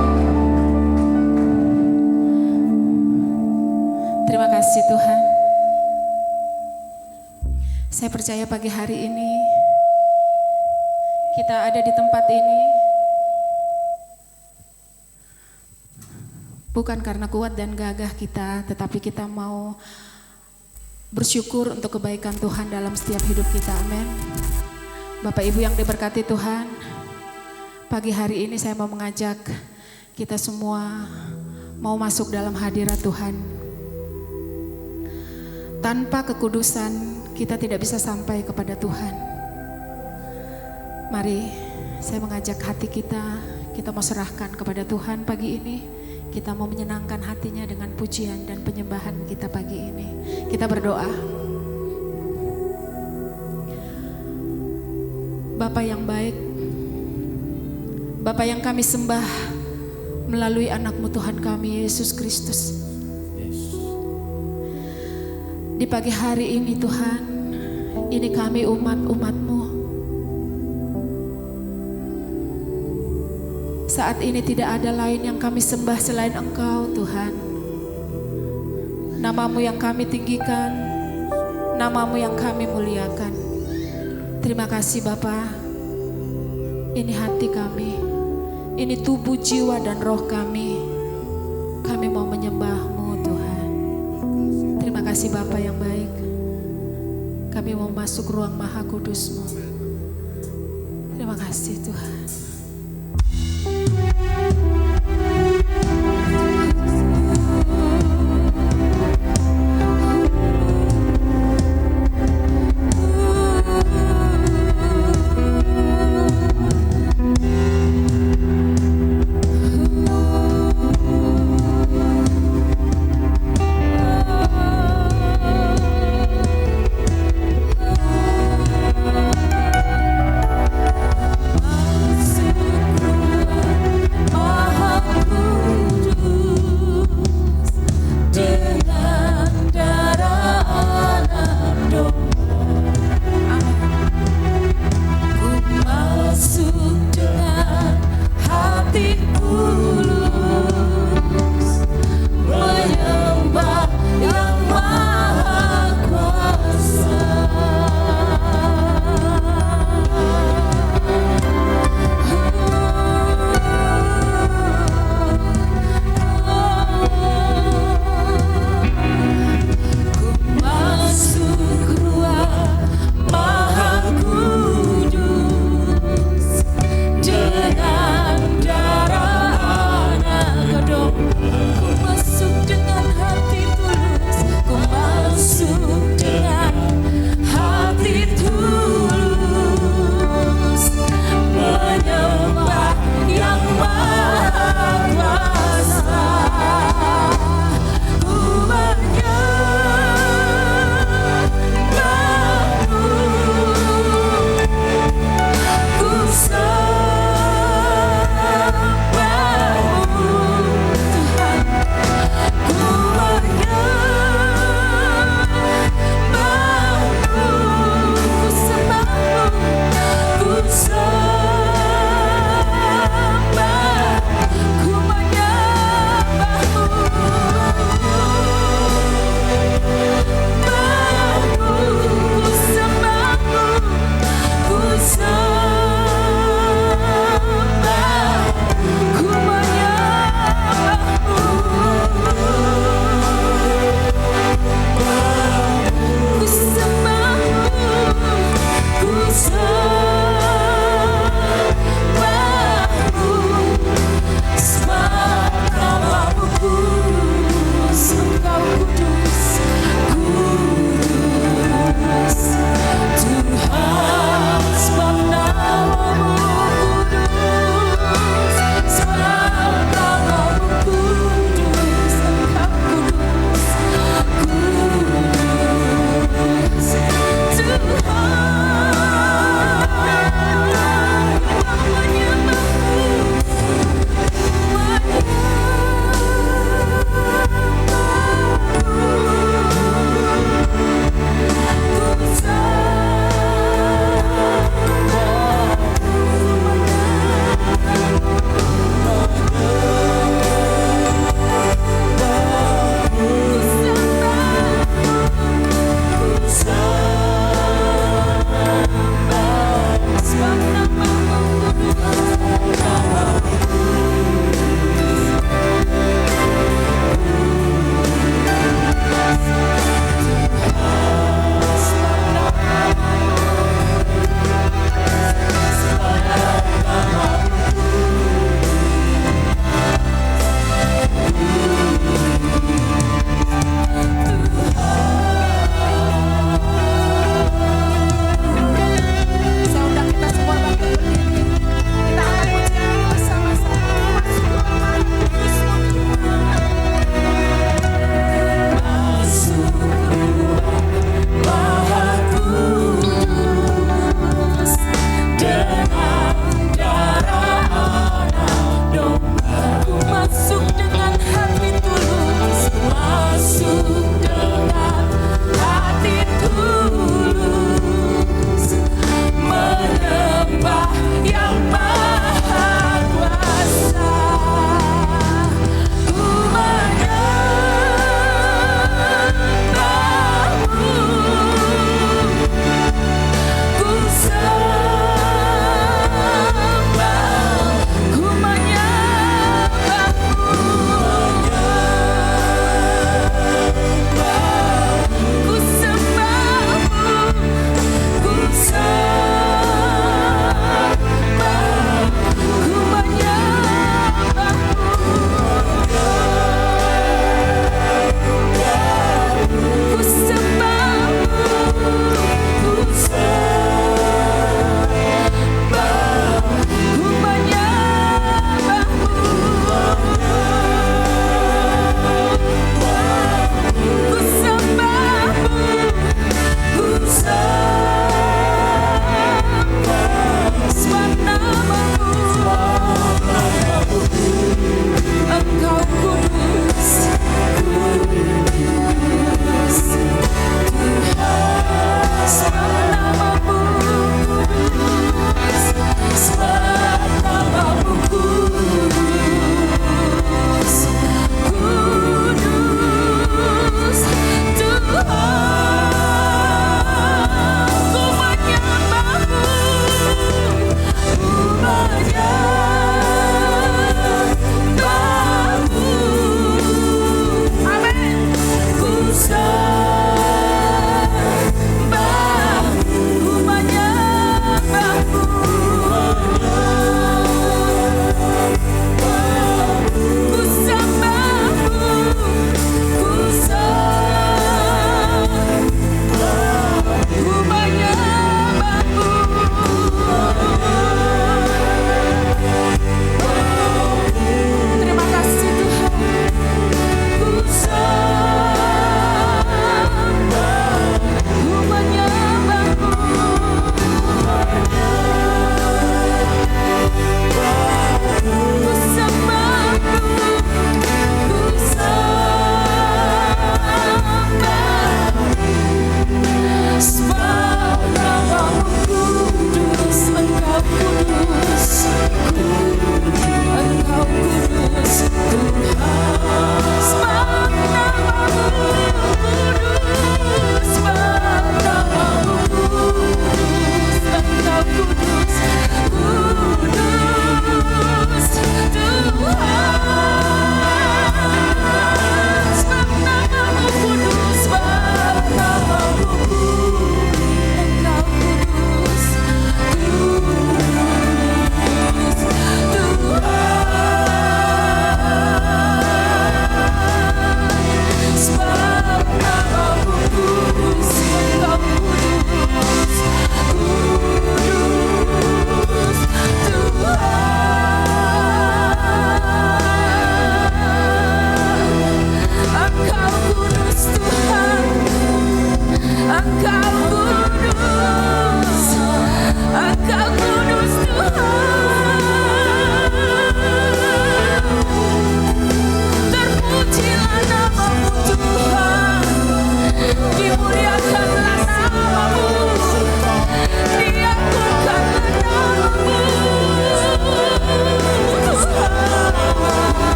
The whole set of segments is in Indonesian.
Tuhan. Terima kasih Tuhan. Saya percaya pagi hari ini kita ada di tempat ini bukan karena kuat dan gagah kita, tetapi kita mau bersyukur untuk kebaikan Tuhan dalam setiap hidup kita. Amin. Bapak Ibu yang diberkati Tuhan, pagi hari ini saya mau mengajak kita semua mau masuk dalam hadirat Tuhan. Tanpa kekudusan kita tidak bisa sampai kepada Tuhan. Mari saya mengajak hati kita mau serahkan kepada Tuhan pagi ini. Kita mau menyenangkan hatinya dengan pujian dan penyembahan kita pagi ini. Kita berdoa. Bapa yang baik, Bapa yang kami sembah melalui anak-Mu Tuhan kami Yesus Kristus. Di pagi hari ini Tuhan, ini kami umat-umat-Mu. Saat ini tidak ada lain yang kami sembah selain Engkau Tuhan. Nama-Mu yang kami tinggikan, nama-Mu yang kami muliakan. Terima kasih Bapa. Ini hati kami, ini tubuh, jiwa dan roh kami. Kami mau menyembah-Mu Tuhan. Terima kasih Bapa yang baik. Kami mau masuk ruang Maha Kudus-Mu. Terima kasih Tuhan.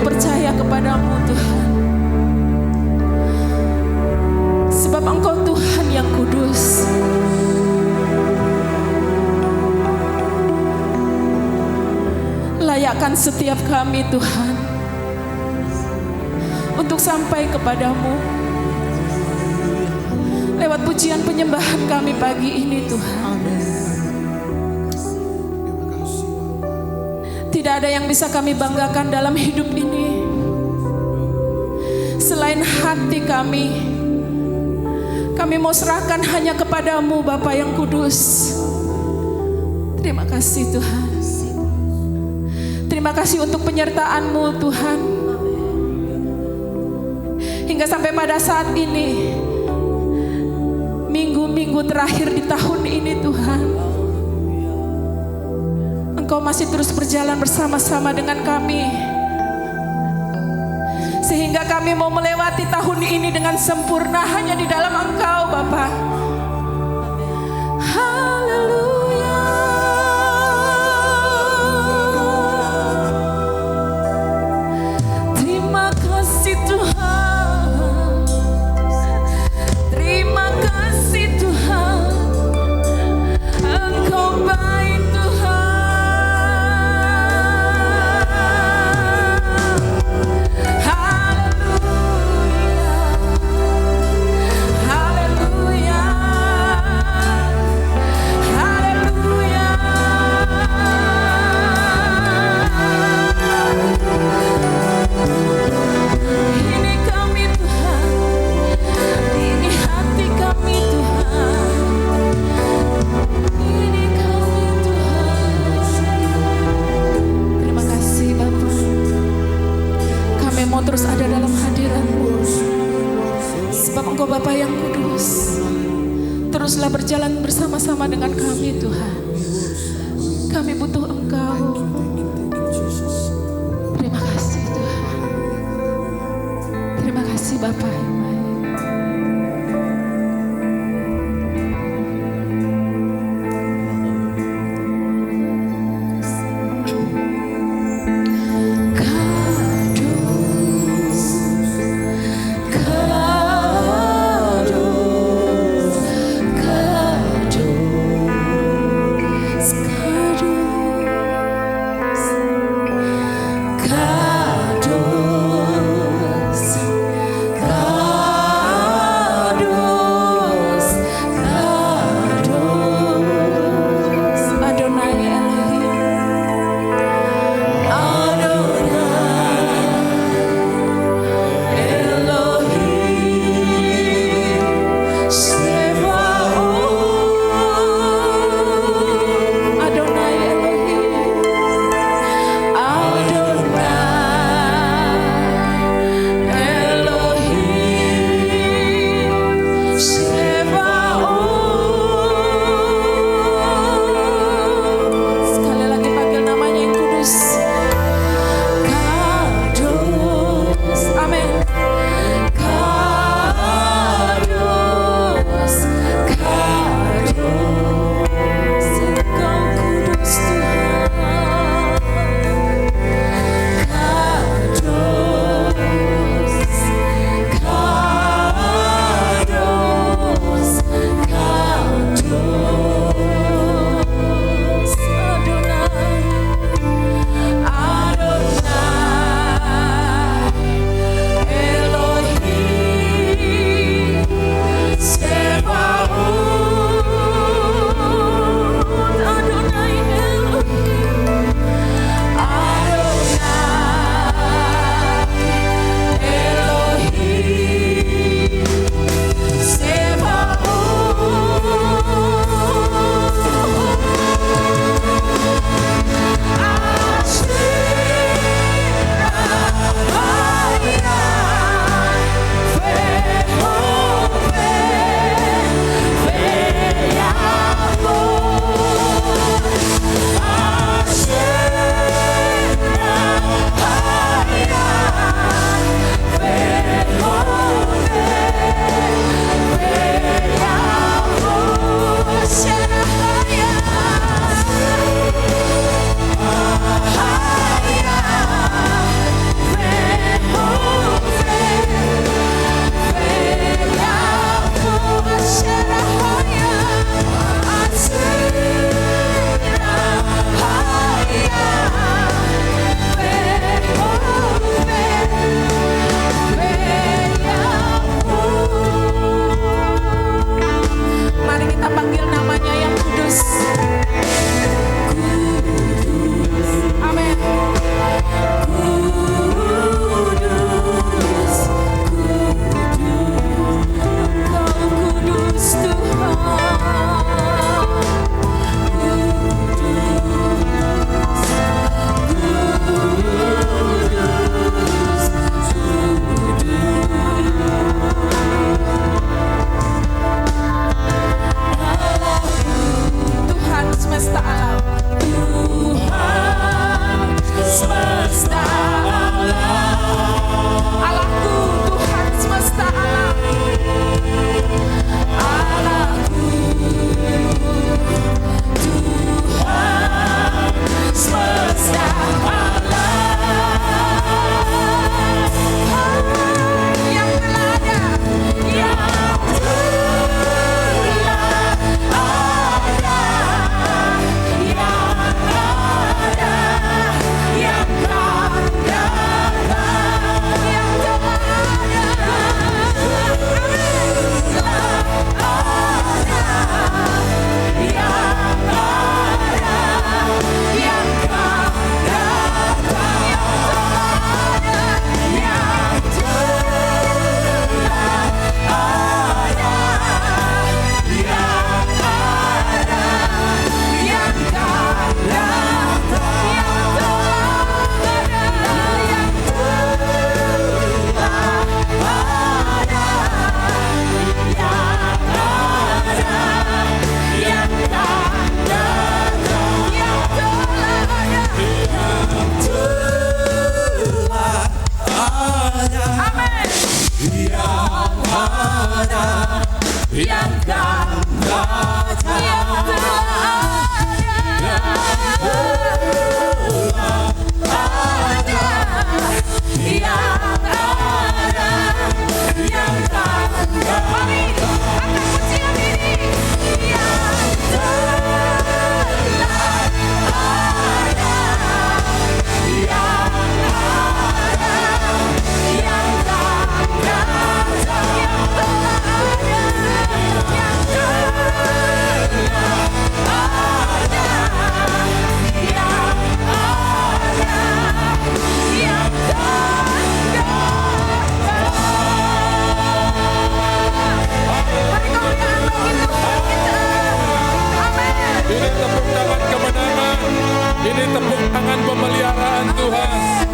percaya kepadamu Tuhan. Sebab Engkau Tuhan yang kudus. Layakkan setiap kami Tuhan untuk sampai kepadamu lewat pujian penyembahan kami pagi ini Tuhan. Tidak ada yang bisa kami banggakan dalam hidup ini selain hati kami. Kami mau serahkan hanya kepadamu Bapa yang kudus. Terima kasih Tuhan. Terima kasih untuk penyertaan-Mu Tuhan. Hingga sampai pada saat ini, minggu-minggu terakhir di tahun ini Tuhan, Engkau masih terus berjalan bersama-sama dengan kami. Sehingga kami mau melewati tahun ini dengan sempurna hanya di dalam Engkau Bapa. Haleluya. Terima kasih Tuhan. Terima kasih Tuhan. Engkau baik Tuhan. Terus ada dalam hadirat-Mu, sebab Engkau Bapa yang kudus. Teruslah berjalan bersama-sama dengan kami Tuhan. Kami butuh Engkau. Terima kasih Tuhan. Terima kasih Bapa yang baik. God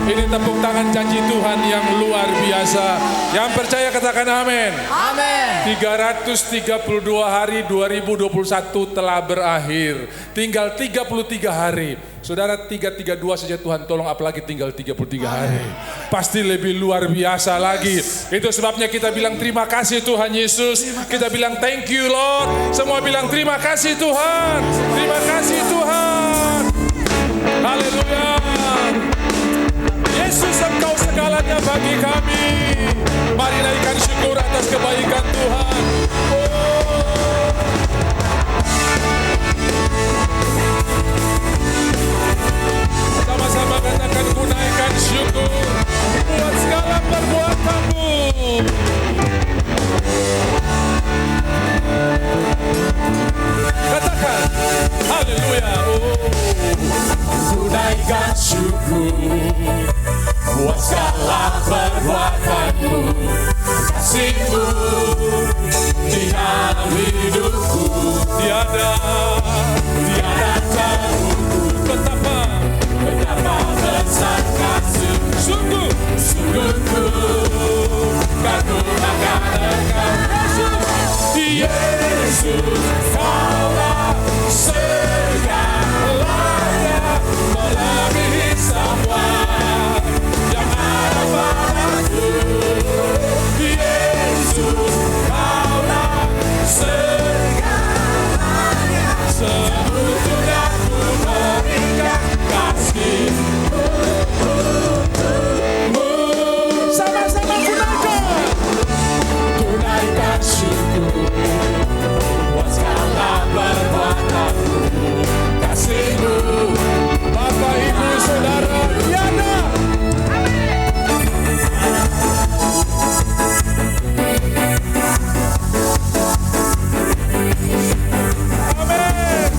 Ini tepuk tangan janji Tuhan yang luar biasa. Yang percaya katakan amin. Amin. 332 hari 2021 telah berakhir. Tinggal 33 hari. Saudara, 332 saja Tuhan tolong, apalagi tinggal 33 hari. Pasti lebih luar biasa lagi. Itu sebabnya kita bilang terima kasih Tuhan Yesus. Kita bilang thank you Lord. Semua bilang terima kasih Tuhan. Terima kasih Tuhan. Haleluya. Yesus, Engkau segalanya bagi kami. Mari naikkan syukur atas kebaikan Tuhan. Sama-sama katakan ku naikkan syukur buat segala perbuatanmu. Katakan haleluya. Ku naikkan syukur buat segala perbuatanmu, kasih-Mu di dalam hidupku. Tiada terukur betapa besar kasih. Sungguh ku kagum akan Engkau Yesus, Kaulah segalanya, melebihi semua yang ada padaku. Yesus, Kaulah segalanya, seutuhnya ku berikan kasih-Mu. Sama-sama ku naikkan syukur buat segala perbuatanmu, kasih-Mu. Bapak, Ibu, Saudara, tiada. Amin.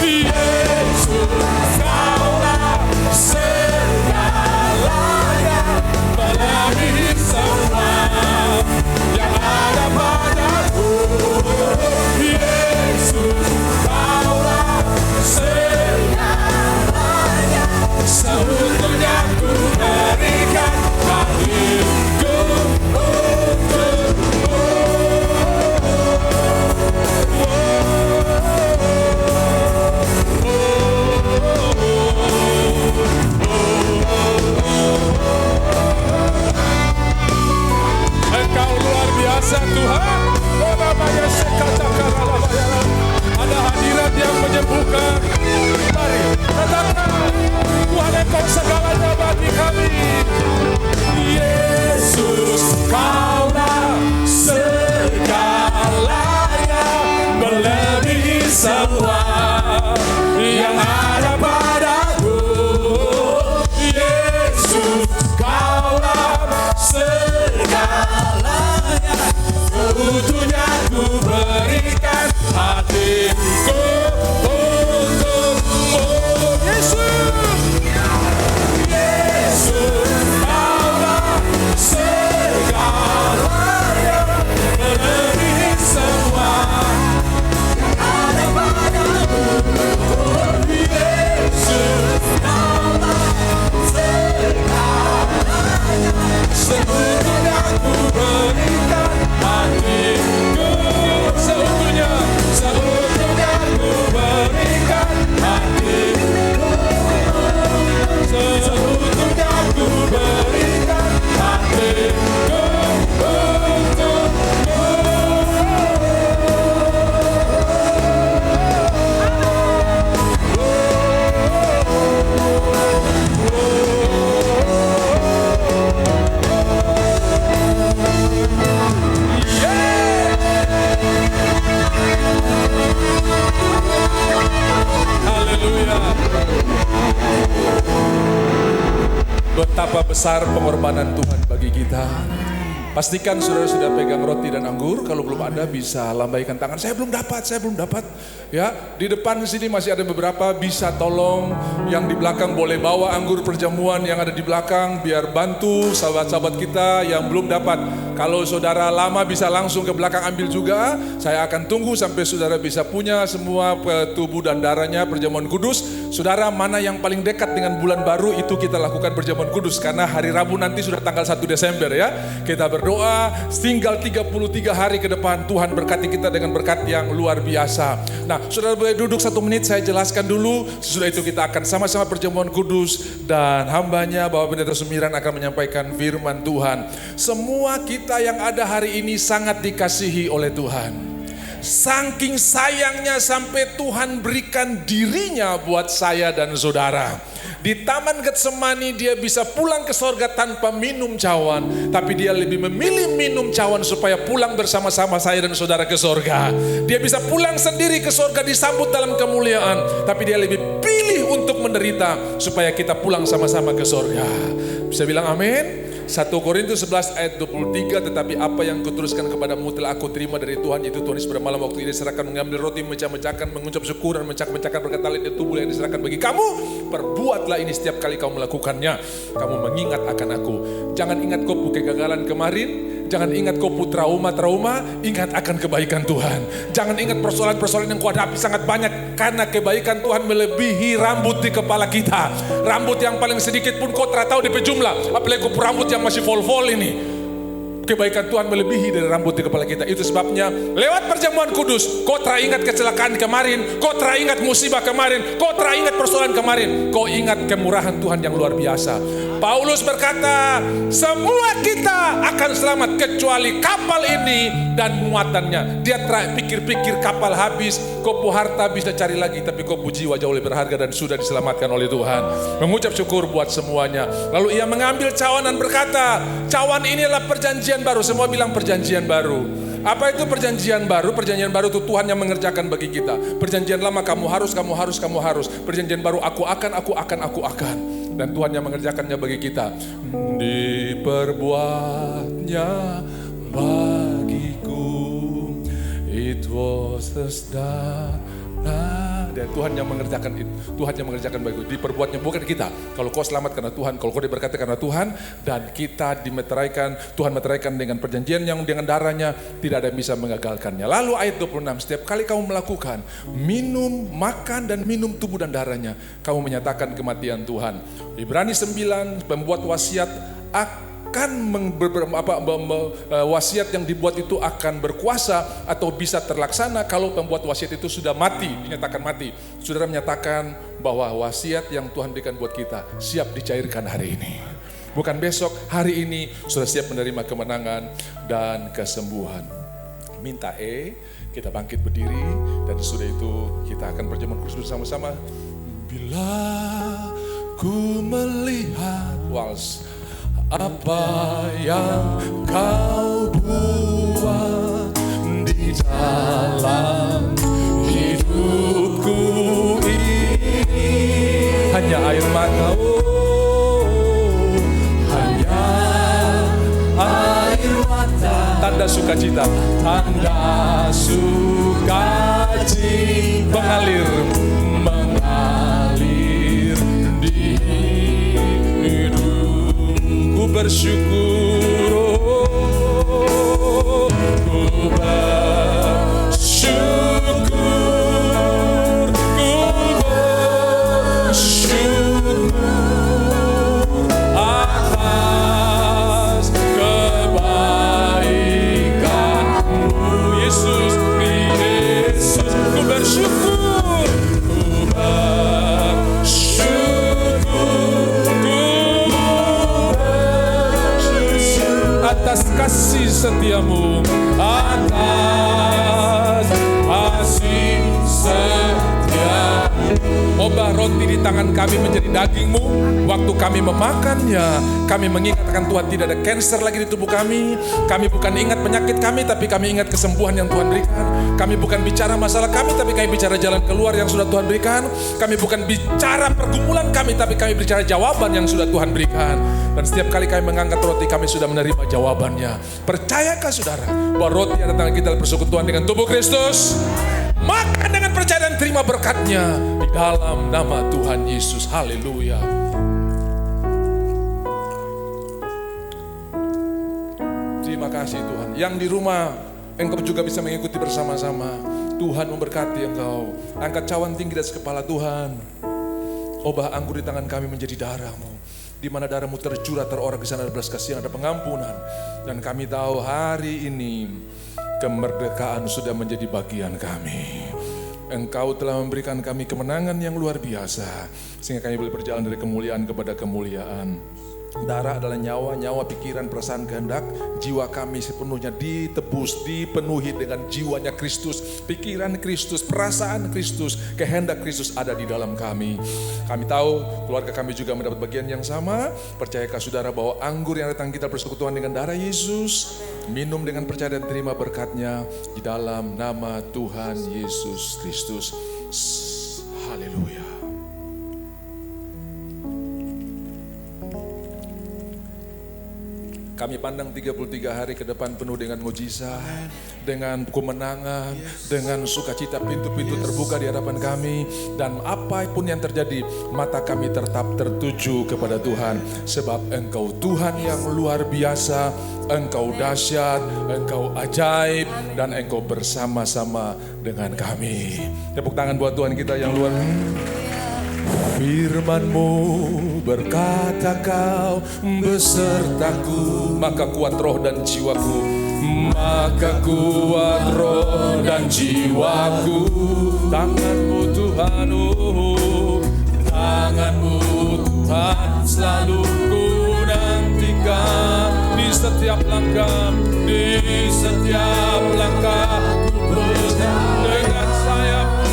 Yesus, Kaulah segalanya, melebihi semua yang ada padaku. Yesus, Kaulah segalanya, seutuhnya ku berikan hidupku untukmu. Engkau luar biasa Tuhan. Ada hadirat yang menyembuhkan. Mari katakan Tuhan, Engkau segalanya bagi kami. Yesus, Kaulah segalanya, melebihi semua yang ada padaku. Yesus, Kaulah segalanya, seutuhnya ku berikan hatiku untukmu. Yesus, Kaulah segalanya, melebihi semua yang ada padaku. Yesus, Kaulah segalanya, seutuhnya ku berikan hatiku. Seutuhnya ku berikan hatiku. Seutuhnya ku berikan hatiku untukmu. Haleluya. Betapa besar pengorbanan Tuhan bagi kita. Pastikan saudara sudah pegang roti dan anggur. Kalau belum ada bisa lambaikan tangan. Saya belum dapat. Ya, di depan sini masih ada beberapa, bisa tolong yang di belakang boleh bawa anggur perjamuan yang ada di belakang biar bantu sahabat-sahabat kita yang belum dapat. Kalau saudara lama bisa langsung ke belakang ambil juga. Saya akan tunggu sampai saudara bisa punya semua tubuh dan darahnya perjamuan kudus. Saudara, mana yang paling dekat dengan bulan baru itu kita lakukan perjamuan kudus. Karena hari Rabu nanti sudah tanggal 1 Desember ya. Kita berdoa tinggal 33 hari ke depan. Tuhan berkati kita dengan berkat yang luar biasa. Nah, saudara boleh duduk 1 menit, saya jelaskan dulu. Sesudah itu kita akan sama-sama perjamuan kudus. Dan hambanya Bapak Pendeta Sumiran akan menyampaikan firman Tuhan. Semua kita yang ada hari ini sangat dikasihi oleh Tuhan. Saking sayangnya sampai Tuhan berikan dirinya buat saya dan saudara. Di Taman Getsemani dia bisa pulang ke sorga tanpa minum cawan. Tapi dia lebih memilih minum cawan supaya pulang bersama-sama saya dan saudara ke sorga. Dia bisa pulang sendiri ke sorga disambut dalam kemuliaan. Tapi dia lebih pilih untuk menderita supaya kita pulang sama-sama ke sorga. Bisa bilang amin? 1 Korintus 11 ayat 23, tetapi apa yang kuteruskan kepadamu telah aku terima dari Tuhan, yaitu Tuhan Yesus pada malam waktu ini diserahkan mengambil roti, memecah-mecahkan, mengucap syukur dan memecah-mecahkan, berkata, ini tubuh yang diserahkan bagi kamu, perbuatlah ini setiap kali kamu melakukannya. Kamu mengingat akan aku. Jangan ingat kau kegagalan kemarin, jangan ingat kau trauma-trauma, ingat akan kebaikan Tuhan. Jangan ingat persoalan-persoalan yang kau hadapi sangat banyak, karena kebaikan Tuhan melebihi rambut di kepala kita. Rambut yang paling sedikit pun kau tak tahu di jumlah, apalagi kau rambut yang masih vol-vol ini. Kebaikan Tuhan melebihi dari rambut di kepala kita. Itu sebabnya lewat perjamuan kudus, kau teringat kecelakaan kemarin, kau teringat musibah kemarin, kau teringat persoalan kemarin, kau ingat kemurahan Tuhan yang luar biasa. Paulus berkata, semua kita akan selamat kecuali kapal ini dan muatannya. Dia pikir-pikir kapal habis, kau harta bisa cari lagi, tapi kau jiwa jauh lebih berharga dan sudah diselamatkan oleh Tuhan. Mengucap syukur buat semuanya. Lalu ia mengambil cawan dan berkata, cawan inilah perjanjian baru. Semua bilang perjanjian baru. Apa itu perjanjian baru? Perjanjian baru itu Tuhan yang mengerjakan bagi kita. Perjanjian lama kamu harus. Perjanjian baru aku akan. Dan Tuhan yang mengerjakannya bagi kita. Diperbuatnya bagiku. It was the start. Dan Tuhan yang mengerjakan itu. Tuhan yang mengerjakan bagiku. Diperbuatnya bukan kita. Kalau kau selamat karena Tuhan, kalau kau diberkati karena Tuhan, dan kita dimeteraikan, Tuhan meteraikan dengan perjanjian yang dengan darahnya, tidak ada yang bisa mengagalkannya. Lalu ayat 26, setiap kali kamu melakukan minum, makan dan minum tubuh dan darahnya, kamu menyatakan kematian Tuhan. Ibrani 9 membuat wasiat wasiat yang dibuat itu akan berkuasa atau bisa terlaksana kalau pembuat wasiat itu sudah mati, dinyatakan mati. Saudara menyatakan bahwa wasiat yang Tuhan berikan buat kita siap dicairkan hari ini. Bukan besok, hari ini sudah siap menerima kemenangan dan kesembuhan. Minta kita bangkit berdiri dan sudah itu kita akan berjamuan kudus bersama-sama. Bila ku melihat apa yang kau buat di dalam hidupku ini, hanya air mata, hanya air mata, tanda sukacita, mengalir di hidupku. Bersyukur, ku bersyukur atas kebaikan-Mu, Yesus, ku bersyukur, atas kasih setiamu, atas kasih setiamu. Obah roti di tangan kami menjadi daging-Mu. Waktu kami memakannya, kami mengingat akan Tuhan, tidak ada kanker lagi di tubuh kami. Kami bukan ingat penyakit kami, tapi kami ingat kesembuhan yang Tuhan berikan. Kami bukan bicara masalah kami, tapi kami bicara jalan keluar yang sudah Tuhan berikan. Kami bukan bicara pergumulan kami, tapi kami bicara jawaban yang sudah Tuhan berikan. Dan setiap kali kami mengangkat roti, kami sudah menerima jawabannya. Percayakah saudara bahwa roti ada tangan kita persekutuan dengan tubuh Kristus? Makan dengan percaya dan terima berkatnya di dalam nama Tuhan Yesus. Haleluya. Terima Terima kasih Tuhan. Yang di rumah, engkau juga bisa mengikuti bersama-sama. Tuhan memberkati engkau. Angkat cawan tinggi dari kepala Tuhan. Obah anggur di tangan kami menjadi darah-Mu. Di mana darah-Mu tercurah, terorak, di sana ada belas kasihan, ada pengampunan. Dan kami tahu hari ini kemerdekaan sudah menjadi bagian kami. Engkau telah memberikan kami kemenangan yang luar biasa, sehingga kami boleh berjalan dari kemuliaan kepada kemuliaan. Darah adalah nyawa, nyawa, pikiran, perasaan, kehendak. Jiwa kami sepenuhnya ditebus, dipenuhi dengan jiwanya Kristus. Pikiran Kristus, perasaan Kristus, kehendak Kristus ada di dalam kami. Kami tahu keluarga kami juga mendapat bagian yang sama. Percayakah saudara bahwa anggur yang datang kita persekutuan dengan darah Yesus, minum dengan percaya dan terima berkatnya di dalam nama Tuhan Yesus Kristus. Haleluya. Kami pandang 33 hari ke depan penuh dengan mujizat, dengan kemenangan, dengan sukacita, pintu-pintu terbuka di hadapan kami. Dan apapun yang terjadi, mata kami tetap tertuju kepada Tuhan. Sebab Engkau Tuhan yang luar biasa, Engkau dahsyat, Engkau ajaib, dan Engkau bersama-sama dengan kami. Tepuk tangan buat Tuhan kita yang luar biasa. Firman-Mu berkata kau besertaku, maka kuat roh dan jiwaku. Maka kuat roh dan jiwaku. Tangan-Mu Tuhan, tangan-Mu Tuhan selalu ku nantikan. Di setiap langkah, di setiap langkah ku berjalan dengan sayap-Mu,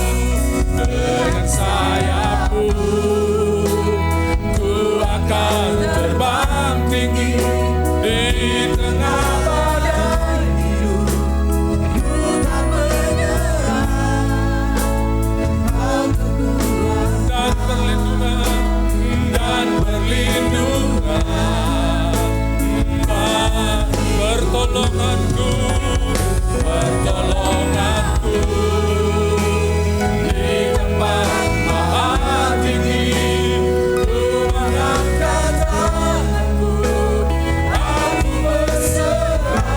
dengan sayap-Mu. Ku akan terbang tinggi di tengah badai hidup. Ku tak menyerah, Kau Tuhan dan perlindungan, dan perlindungan. Pertolonganku, pertolonganku. Di tempat maha tinggi, ku mengangkat tanganku, aku berserah.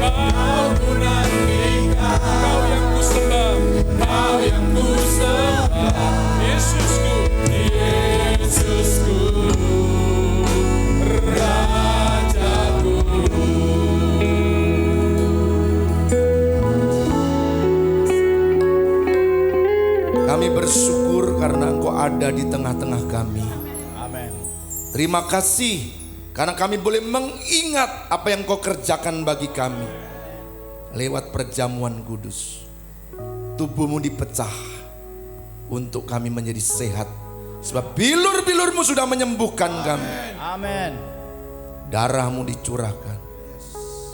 Kau ku nantikan, Kau yang ku sembah, Kau yang ku sembah. Yesusku, Yesusku, Rajaku. Kami bersyukur karena Engkau ada di tengah-tengah kami. Amin. Terima kasih karena kami boleh mengingat apa yang Kau kerjakan bagi kami. Lewat perjamuan kudus, tubuh-Mu dipecah untuk kami menjadi sehat. Sebab bilur-bilur-Mu sudah menyembuhkan kami. Amin. Darah-Mu dicurahkan,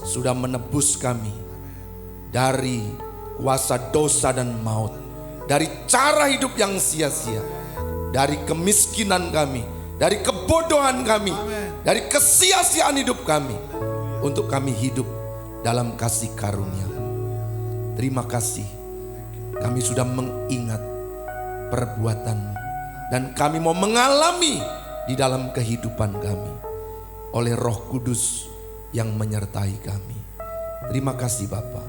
sudah menebus kami dari kuasa dosa dan maut. Dari cara hidup yang sia-sia, dari kemiskinan kami, dari kebodohan kami, dari kesia-siaan hidup kami, untuk kami hidup dalam kasih karunia-Mu. Terima kasih, kami sudah mengingat perbuatan-Mu, dan kami mau mengalami di dalam kehidupan kami oleh Roh Kudus yang menyertai kami. Terima kasih Bapa,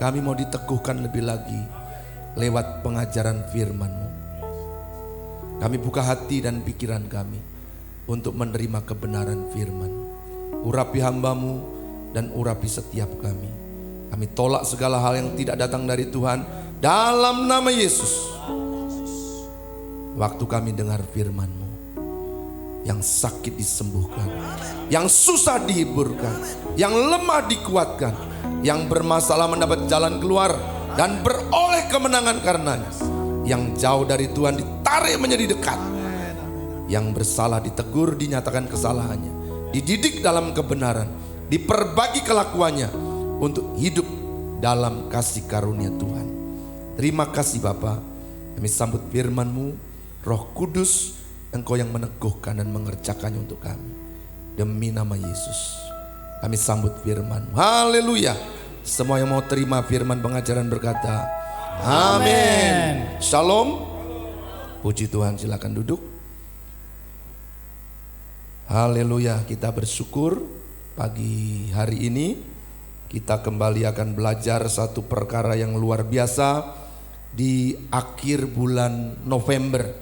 kami mau diteguhkan lebih lagi lewat pengajaran firman-Mu. Kami buka hati dan pikiran kami untuk menerima kebenaran firman. Urapi hamba-Mu dan urapi setiap kami. Kami tolak segala hal yang tidak datang dari Tuhan dalam nama Yesus. Waktu kami dengar firman-Mu, yang sakit disembuhkan, yang susah dihiburkan, yang lemah dikuatkan, yang bermasalah mendapat jalan keluar dan beroleh kemenangan karenanya. Yang jauh dari Tuhan ditarik menjadi dekat. Yang bersalah ditegur, dinyatakan kesalahannya, dididik dalam kebenaran, diperbagi kelakuannya untuk hidup dalam kasih karunia Tuhan. Terima kasih Bapa. Kami sambut firman-Mu, Roh Kudus, Engkau yang meneguhkan dan mengerjakannya untuk kami. Demi nama Yesus kami sambut firman-Mu. Haleluya. Semua yang mau terima firman pengajaran berkata amin. Shalom. Puji Tuhan, silakan duduk. Haleluya, kita bersyukur Pagi hari ini kita kembali akan belajar satu perkara yang luar biasa di akhir bulan November.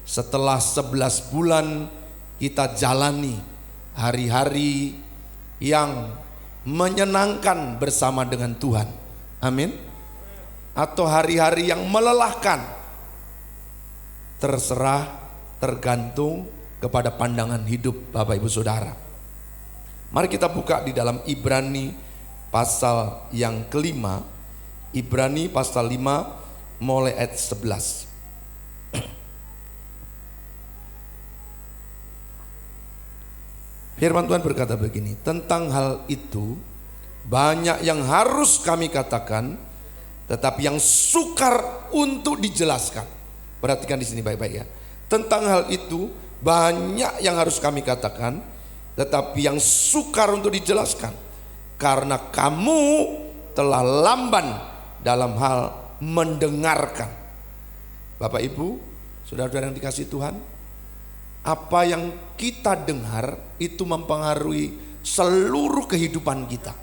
Setelah 11 bulan kita jalani hari-hari yang menyenangkan bersama dengan Tuhan. Amin. Atau hari-hari yang melelahkan. Terserah, tergantung kepada pandangan hidup Bapak Ibu Saudara. Mari kita buka di dalam Ibrani pasal yang kelima. Ibrani pasal 5 mulai ayat 11. Firman Tuhan berkata begini, tentang hal itu banyak yang harus kami katakan, tetapi yang sukar untuk dijelaskan. Perhatikan di sini baik-baik ya. Tentang hal itu banyak yang harus kami katakan, tetapi yang sukar untuk dijelaskan, karena kamu telah lamban dalam hal mendengarkan. Bapak Ibu, saudara-saudara yang dikasihi Tuhan, apa yang kita dengar itu mempengaruhi seluruh kehidupan kita.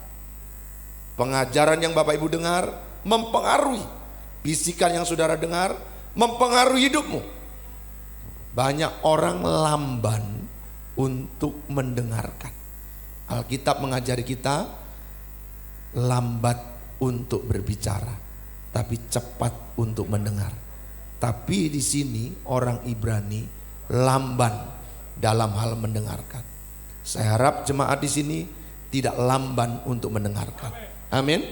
Pengajaran yang Bapak Ibu dengar mempengaruhi, bisikan yang saudara dengar mempengaruhi hidupmu. Banyak orang lamban untuk mendengarkan. Alkitab mengajari kita lambat untuk berbicara, tapi cepat untuk mendengar. Tapi di sini orang Ibrani lamban dalam hal mendengarkan. Saya harap jemaat di sini tidak lamban untuk mendengarkan. Amin.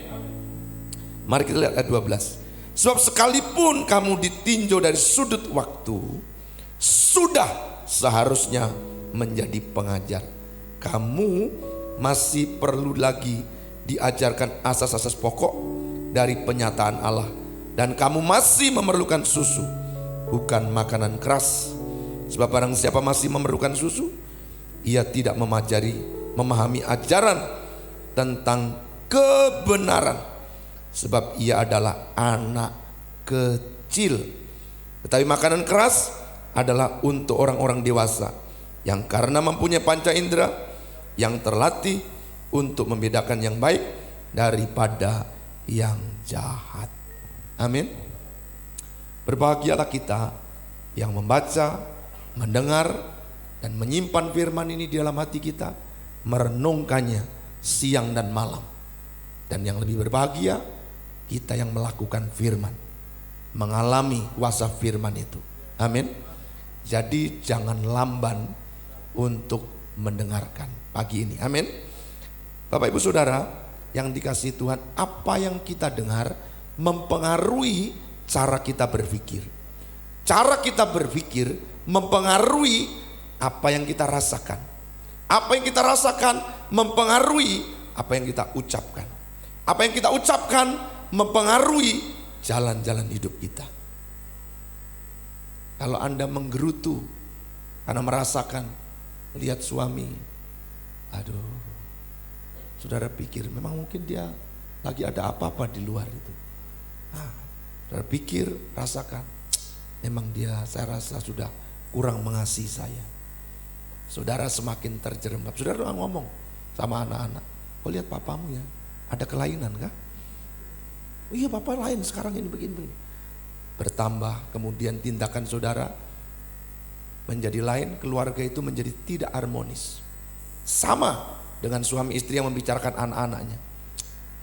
Mari kita lihat ayat 12. Sebab sekalipun kamu ditinjau dari sudut waktu, sudah seharusnya menjadi pengajar. Kamu masih perlu lagi diajarkan asas-asas pokok dari penyataan Allah, dan kamu masih memerlukan susu, bukan makanan keras. Sebab barang siapa masih memerlukan susu, ia tidak memahami ajaran tentang kebenaran, sebab ia adalah anak kecil. Tetapi makanan keras adalah untuk orang-orang dewasa, yang karena mempunyai panca indera yang terlatih untuk membedakan yang baik daripada yang jahat. Amin. Berbahagialah kita yang membaca, mendengar, dan menyimpan firman ini di dalam hati kita, merenungkannya siang dan malam. Dan yang lebih berbahagia, kita yang melakukan firman, mengalami kuasa firman itu. Amin. Jadi jangan lamban untuk mendengarkan pagi ini. Amin. Bapak Ibu Saudara yang dikasihi Tuhan, apa yang kita dengar mempengaruhi cara kita berpikir. Cara kita berpikir mempengaruhi apa yang kita rasakan. Apa yang kita rasakan mempengaruhi apa yang kita ucapkan. Apa yang kita ucapkan mempengaruhi jalan-jalan hidup kita. Kalau Anda menggerutu karena merasakan, lihat suami, aduh, saudara pikir memang mungkin dia lagi ada apa-apa di luar itu. Saudara pikir, rasakan, memang dia, saya rasa sudah kurang mengasihi saya. Saudara semakin terjerembab. Saudara ngomong sama anak-anak, kau lihat papamu ya, ada kelainan kah? Oh iya, papa lain sekarang ini begini. Bertambah, kemudian tindakan saudara menjadi lain, keluarga itu menjadi tidak harmonis. Sama dengan suami istri yang membicarakan anak-anaknya.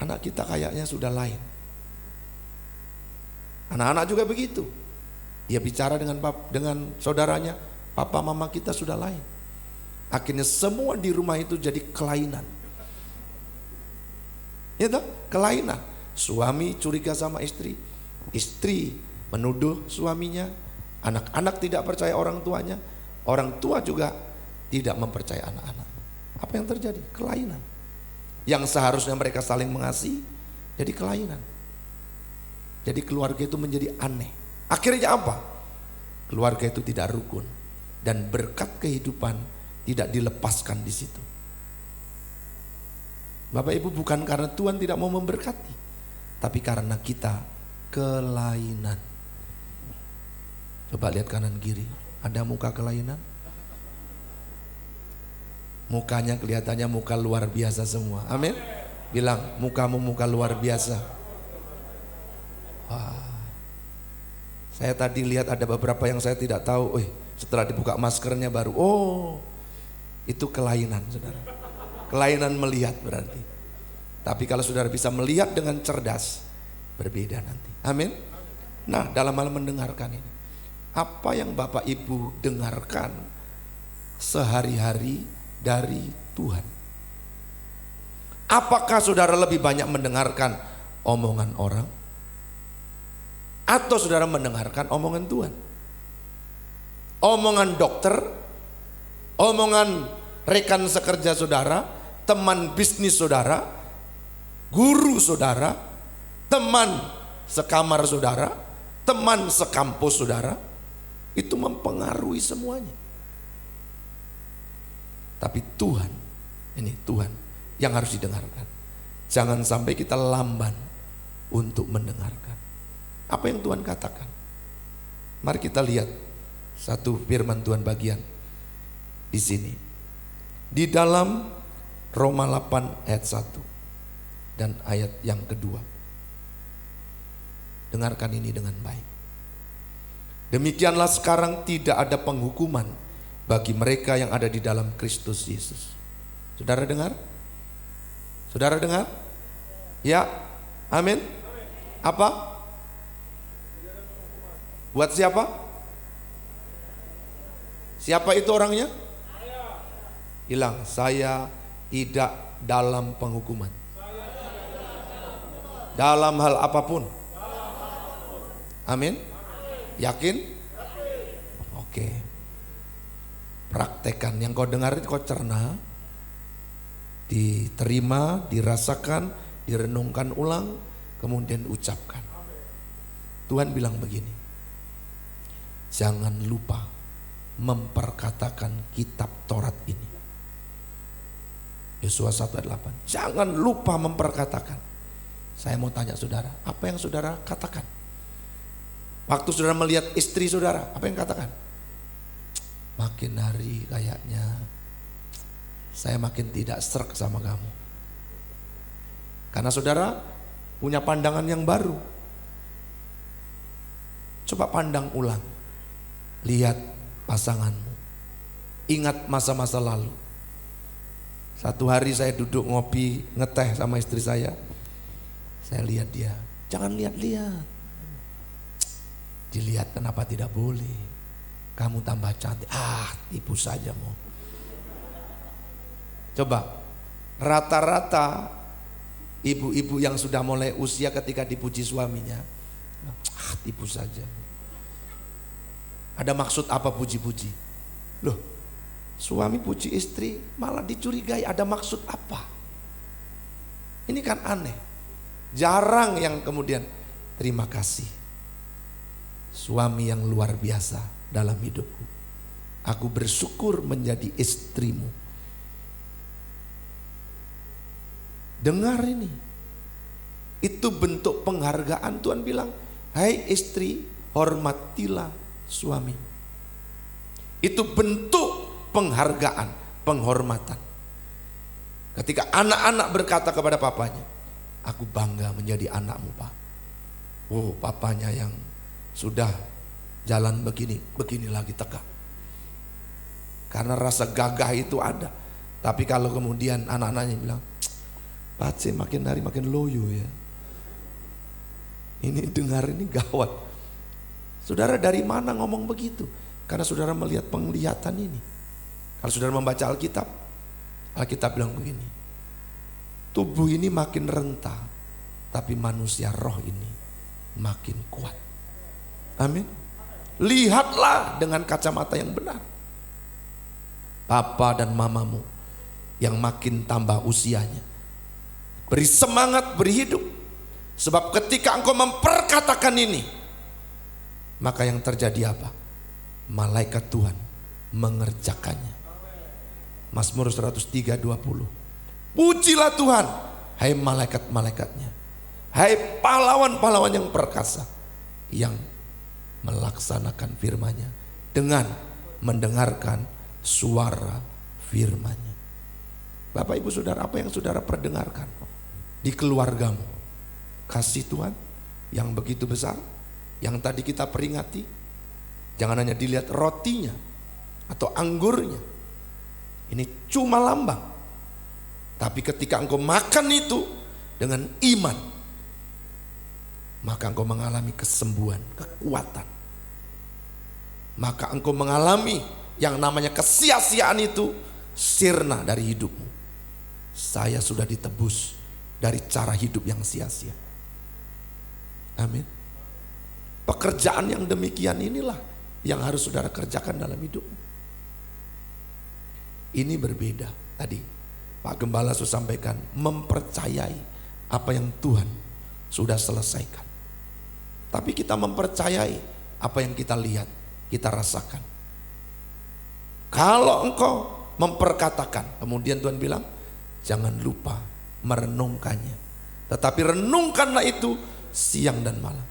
Anak kita kayaknya sudah lain. Anak-anak juga begitu. Dia bicara dengan saudaranya, papa mama kita sudah lain. Akhirnya semua di rumah itu jadi kelainan. Ya toh? Kelainan. Suami curiga sama istri, istri menuduh suaminya, anak-anak tidak percaya orang tuanya, orang tua juga tidak mempercayai anak-anak. Apa yang terjadi? Kelainan. Yang seharusnya mereka saling mengasihi, jadi kelainan. Jadi keluarga itu menjadi aneh. Akhirnya apa? Keluarga itu tidak rukun, dan berkat kehidupan tidak dilepaskan di situ. Bapak Ibu, bukan karena Tuhan tidak mau memberkati, tapi karena kita kelainan. Coba lihat kanan kiri, ada muka kelainan? Mukanya kelihatannya muka luar biasa semua. Amin. Bilang, mukamu muka luar biasa. Wah. Saya tadi lihat ada beberapa yang saya tidak tahu. Setelah dibuka maskernya baru, oh itu kelainan saudara. Kelainan melihat berarti. Tapi kalau saudara bisa melihat dengan cerdas, berbeda nanti. Amin. Nah, dalam hal mendengarkan ini, apa yang Bapak Ibu dengarkan sehari-hari dari Tuhan? Apakah saudara lebih banyak mendengarkan omongan orang, atau saudara mendengarkan omongan Tuhan? Omongan dokter, omongan rekan sekerja saudara, teman bisnis saudara, guru saudara, teman sekamar saudara, teman sekampus saudara, itu mempengaruhi semuanya. Tapi Tuhan, ini Tuhan yang harus didengarkan. Jangan sampai kita lamban untuk mendengarkan apa yang Tuhan katakan. Mari kita lihat satu firman Tuhan bagian di sini. Di dalam Roma 8 ayat 1 dan ayat yang kedua. Dengarkan ini dengan baik. Demikianlah sekarang tidak ada penghukuman bagi mereka yang ada di dalam Kristus Yesus. Saudara dengar? Saudara dengar? Ya, amin. Apa? Buat siapa? Siapa itu orangnya? Hilang, saya tidak dalam penghukuman. Dalam hal apapun. Amin. Yakin? Oke. Praktekan yang kau dengar itu, kau cerna, diterima, dirasakan, direnungkan ulang, kemudian ucapkan. Tuhan bilang begini, jangan lupa memperkatakan kitab Taurat ini. Yosua 1 ayat 8. Jangan lupa memperkatakan. Saya mau tanya saudara, apa yang saudara katakan? Waktu saudara melihat istri saudara, apa yang katakan? Makin hari kayaknya saya makin tidak srek sama kamu. Karena saudara punya pandangan yang baru. Coba pandang ulang. Lihat pasanganmu. Ingat masa-masa lalu. Satu hari saya duduk ngopi, ngeteh sama istri saya. Saya lihat dia, jangan lihat-lihat. Dilihat kenapa tidak boleh? Kamu tambah cantik. Tipu saja mau. Coba, rata-rata ibu-ibu yang sudah mulai usia ketika dipuji suaminya, tipu saja. Ada maksud apa puji-puji? Loh, suami puji istri malah dicurigai, ada maksud apa? Ini kan aneh. Jarang yang kemudian terima kasih. Suami yang luar biasa dalam hidupku. Aku bersyukur menjadi istrimu. Dengar ini. Itu bentuk penghargaan. Tuhan bilang, hai istri, hormatilah suami. Itu bentuk penghargaan, penghormatan. Ketika anak-anak berkata kepada papanya, aku bangga menjadi anakmu, Pak. Oh, papanya yang sudah jalan begini lagi tegak. Karena rasa gagah itu ada. Tapi kalau kemudian anak-anaknya bilang, Pak C makin hari makin loyo ya. Ini dengar ini gawat. Saudara dari mana ngomong begitu? Karena saudara melihat penglihatan ini. Kalau saudara membaca Alkitab, Alkitab bilang begini, tubuh ini makin renta, tapi manusia roh ini makin kuat. Amin. Lihatlah dengan kacamata yang benar. Papa dan mamamu yang makin tambah usianya, beri semangat, beri hidup. Sebab ketika engkau memperkatakan ini, maka yang terjadi apa? Malaikat Tuhan mengerjakannya. Mazmur 103:20. Pujilah Tuhan, hai malaikat-malaikatnya, hai pahlawan-pahlawan yang perkasa, yang melaksanakan firman-Nya dengan mendengarkan suara firman-Nya. Bapak Ibu Saudara, apa yang saudara perdengarkan di keluargamu? Kasih Tuhan yang begitu besar, yang tadi kita peringati. Jangan hanya dilihat rotinya atau anggurnya, ini cuma lambang. Tapi ketika engkau makan itu dengan iman, maka engkau mengalami kesembuhan, kekuatan. Maka engkau mengalami yang namanya kesia-siaan itu sirna dari hidupmu. Saya sudah ditebus dari cara hidup yang sia-sia. Amin. Pekerjaan yang demikian inilah yang harus saudara kerjakan dalam hidupmu. Ini berbeda. Tadi Pak Gembala sudah sampaikan, mempercayai apa yang Tuhan sudah selesaikan. Tapi kita mempercayai apa yang kita lihat, kita rasakan. Kalau engkau memperkatakan, kemudian Tuhan bilang, jangan lupa merenungkannya. Tetapi renungkanlah itu siang dan malam.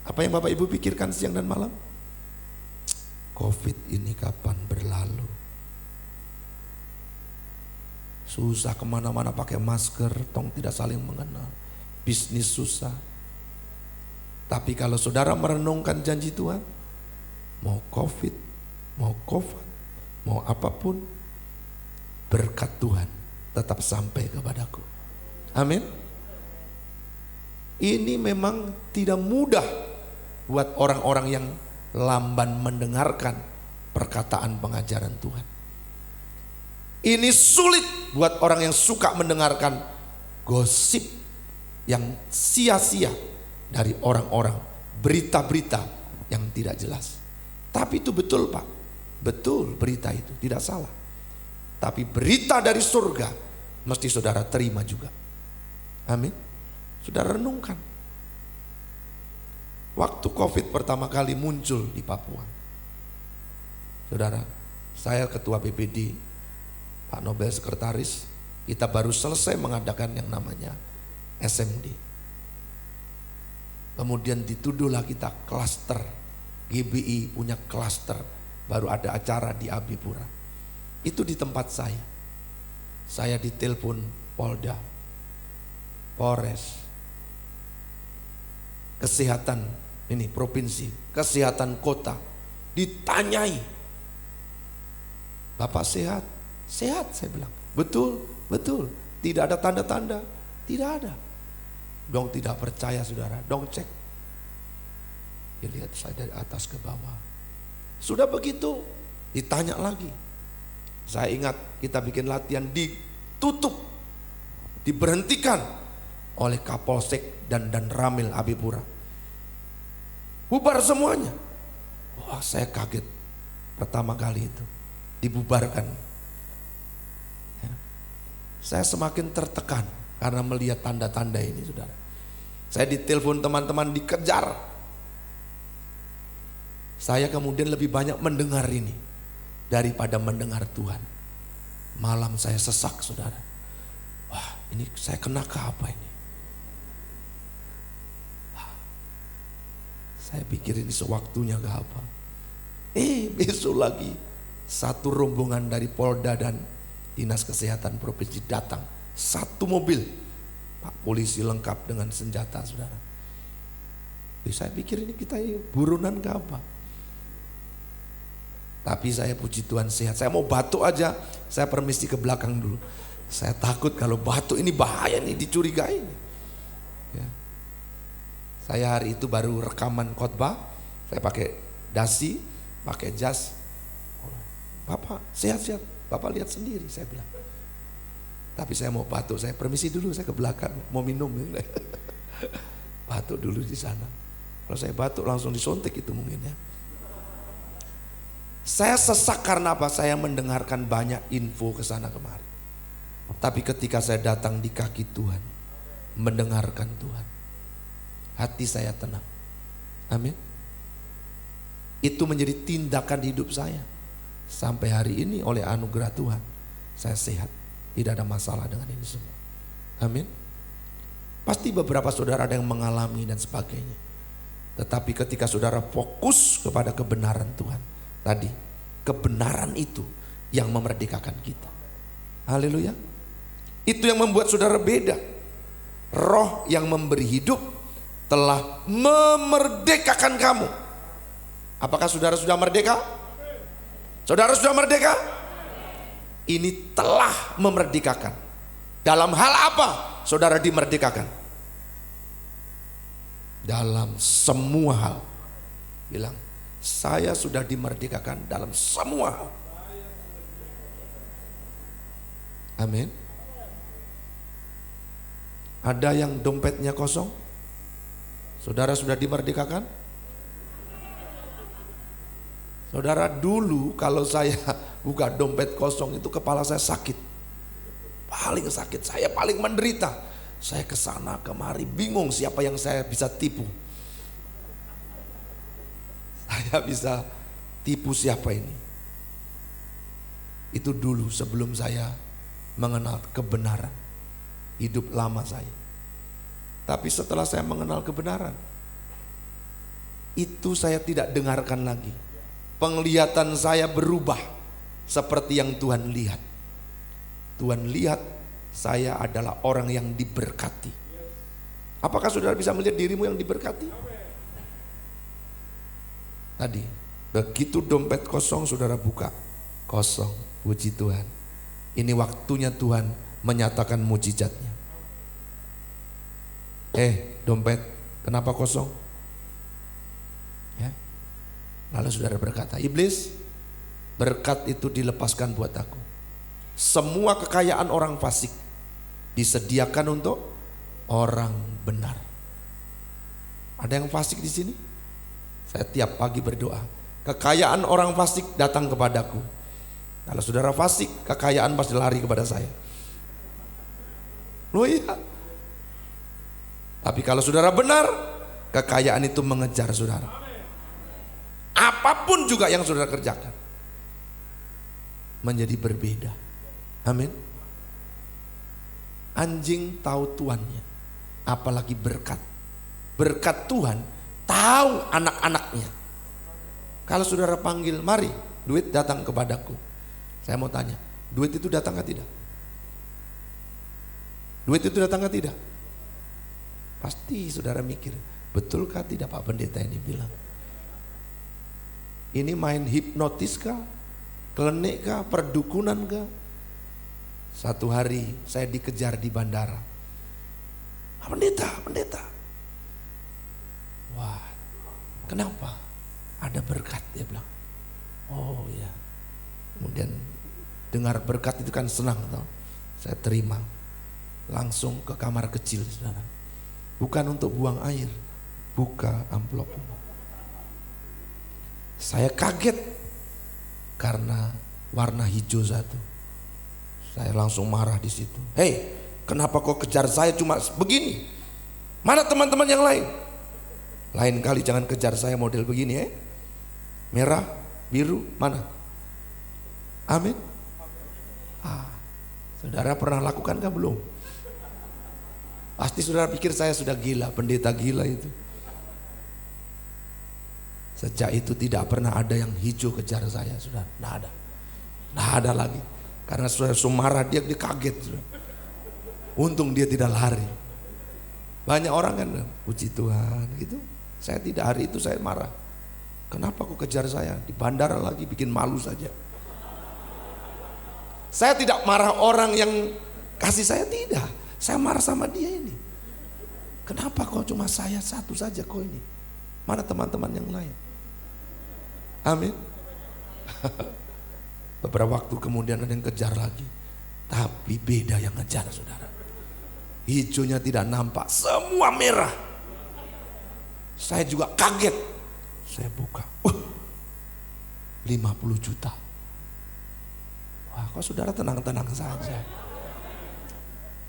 Apa yang Bapak Ibu pikirkan siang dan malam? Covid ini kapan berlalu? Susah kemana-mana pakai masker, tong tidak saling mengenal. Bisnis susah. Tapi kalau saudara merenungkan janji Tuhan, mau Covid, mau COVID, mau apapun, berkat Tuhan tetap sampai kepadaku. Amin. Ini memang tidak mudah buat orang-orang yang lamban mendengarkan perkataan pengajaran Tuhan. Ini sulit buat orang yang suka mendengarkan gosip yang sia-sia dari orang-orang, berita-berita yang tidak jelas. Tapi itu betul Pak, betul berita itu, tidak salah. Tapi berita dari surga mesti saudara terima juga. Amin. Saudara renungkan. Waktu Covid pertama kali muncul di Papua, saudara, saya ketua PPD, Pak Nobel sekretaris, kita baru selesai mengadakan yang namanya SMD. Kemudian dituduhlah kita klaster, GBI punya klaster, baru ada acara di Abipura. Itu di tempat saya. Saya ditelepon Polda, Polres, kesehatan ini provinsi, kesehatan kota, ditanyai, Bapak sehat? Sehat, saya bilang. Betul, betul. Tidak ada tanda-tanda, tidak ada. Dong tidak percaya saudara, dong cek. Ya lihat saya dari atas ke bawah. Sudah begitu, ditanya lagi. Saya ingat kita bikin latihan ditutup, diberhentikan oleh Kapolsek dan Ramil Abipura. Bubar semuanya. Wah, saya kaget pertama kali itu dibubarkan. Ya. Saya semakin tertekan karena melihat tanda-tanda ini, saudara. Saya ditelepon teman-teman, dikejar. Saya kemudian lebih banyak mendengar ini daripada mendengar Tuhan. Malam saya sesak, saudara. Wah, ini saya kena ke apa ini? Saya pikir ini sewaktunya ke apa. Besok lagi satu rombongan dari Polda dan Dinas Kesehatan Provinsi datang. Satu mobil, Pak polisi lengkap dengan senjata, saudara. Saya pikir ini kita buronan ke apa. Tapi saya puji Tuhan sehat. Saya mau batuk aja, saya permisi ke belakang dulu. Saya takut kalau batuk ini bahaya nih, dicurigai. Ya. Saya hari itu baru rekaman khotbah, saya pakai dasi, pakai jas. Bapak sehat-sehat, Bapak lihat sendiri, saya bilang. Tapi saya mau batuk, saya permisi dulu, saya ke belakang, mau minum. Batuk dulu di sana. Kalau saya batuk langsung disontek itu mungkin ya. Saya sesak karena apa? Saya mendengarkan banyak info ke sana kemari. Tapi ketika saya datang di kaki Tuhan, mendengarkan Tuhan, hati saya tenang. Amin. Itu menjadi tindakan hidup saya. Sampai hari ini oleh anugerah Tuhan, saya sehat. Tidak ada masalah dengan ini semua. Amin. Pasti beberapa saudara ada yang mengalami dan sebagainya. Tetapi ketika saudara fokus kepada kebenaran Tuhan, tadi kebenaran itu yang memerdekakan kita. Haleluya. Itu yang membuat saudara beda. Roh yang memberi hidup telah memerdekakan kamu. Apakah saudara sudah merdeka? Saudara sudah merdeka? Ini telah memerdekakan. Dalam hal apa saudara dimerdekakan? Dalam semua hal. Bilang, saya sudah dimerdekakan dalam semua hal. Amin. Ada yang dompetnya kosong? Saudara sudah dimerdekakan? Saudara, dulu kalau saya buka dompet kosong itu kepala saya sakit. Paling sakit, saya paling menderita. Saya kesana kemari bingung siapa yang saya bisa tipu. Saya bisa tipu siapa ini. Itu dulu sebelum saya mengenal kebenaran. Hidup lama saya. Tapi setelah saya mengenal kebenaran, itu saya tidak dengarkan lagi. Penglihatan saya berubah seperti yang Tuhan lihat. Tuhan lihat saya adalah orang yang diberkati. Apakah saudara bisa melihat dirimu yang diberkati? Tadi begitu dompet kosong saudara buka, kosong, puji Tuhan. Ini waktunya Tuhan menyatakan mujizatnya. Dompet kenapa kosong? Ya. Lalu saudara berkata, iblis, berkat itu dilepaskan buat aku. Semua kekayaan orang fasik disediakan untuk orang benar. Ada yang fasik di sini? Saya tiap pagi berdoa, kekayaan orang fasik datang kepadaku. Kalau saudara fasik, kekayaan pasti lari kepada saya. Loh iya. Tapi kalau saudara benar, kekayaan itu mengejar saudara. Apapun juga yang saudara kerjakan menjadi berbeda. Amin. Anjing tahu tuannya, apalagi berkat. Berkat Tuhan tahu anak-anaknya. Kalau saudara panggil, mari duit datang kepadaku. Saya mau tanya, duit itu datang atau tidak? Duit itu datang atau tidak? Pasti saudara mikir, betulkah tidak Pak Pendeta ini bilang? Ini main hipnotis kah? Klenik kah? Perdukunan kah? Satu hari saya dikejar di bandara. Pendeta. Wah, kenapa? Ada berkat, dia bilang. Oh ya. Kemudian dengar berkat itu kan senang toh. Saya terima. Langsung ke kamar kecil, saudara. Bukan untuk buang air, buka amplop. Saya kaget karena warna hijau satu. Saya langsung marah di situ. Hei, kenapa kau kejar saya cuma begini? Mana teman-teman yang lain? Lain kali jangan kejar saya model begini, merah, biru, mana? Amin. Saudara pernah lakukan kah belum? Pasti saudara pikir saya sudah gila, pendeta gila itu. Sejak itu tidak pernah ada yang hijau kejar saya, saudara. Nggak ada lagi. Karena saudara marah dia kaget, saudara. Untung dia tidak lari. Banyak orang kan, puji Tuhan gitu. Saya tidak, hari itu saya marah. Kenapa kau kejar saya? Di bandara lagi, bikin malu saja. Saya tidak marah orang yang kasih saya, tidak. Saya marah sama dia ini. Kenapa kau cuma saya satu saja kau ini? Mana teman-teman yang lain? Amin. Beberapa waktu kemudian ada yang kejar lagi. Tapi beda yang ngejar, saudara. Hijaunya tidak nampak, semua merah. Saya juga kaget. Saya buka. 50 juta. Wah, kok saudara tenang-tenang saja.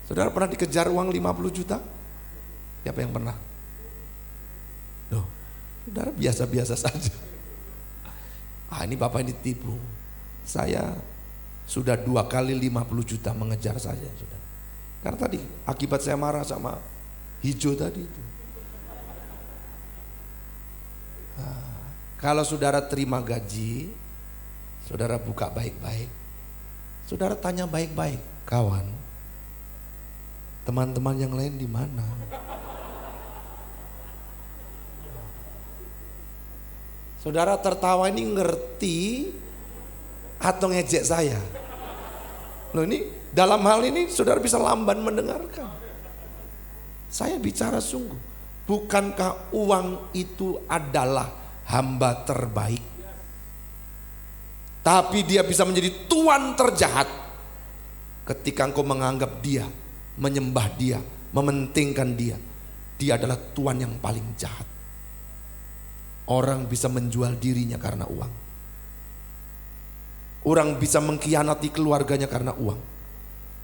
Saudara pernah dikejar uang 50 juta? Siapa yang pernah? Loh, saudara biasa-biasa saja. Ini bapak ini tipu. Saya sudah 2 kali 50 juta mengejar saya, saudara. Karena tadi akibat saya marah sama hijau tadi itu. Kalau saudara terima gaji, saudara buka baik-baik. Saudara tanya baik-baik, kawan, teman-teman yang lain di mana? Saudara tertawa ini ngerti atau ngejek saya? Loh, ini dalam hal ini saudara bisa lamban mendengarkan. Saya bicara sungguh. Bukankah uang itu adalah hamba terbaik? Tapi dia bisa menjadi tuan terjahat ketika engkau menganggap dia, menyembah dia, mementingkan dia. Dia adalah tuan yang paling jahat. Orang bisa menjual dirinya karena uang. Orang bisa mengkhianati keluarganya karena uang.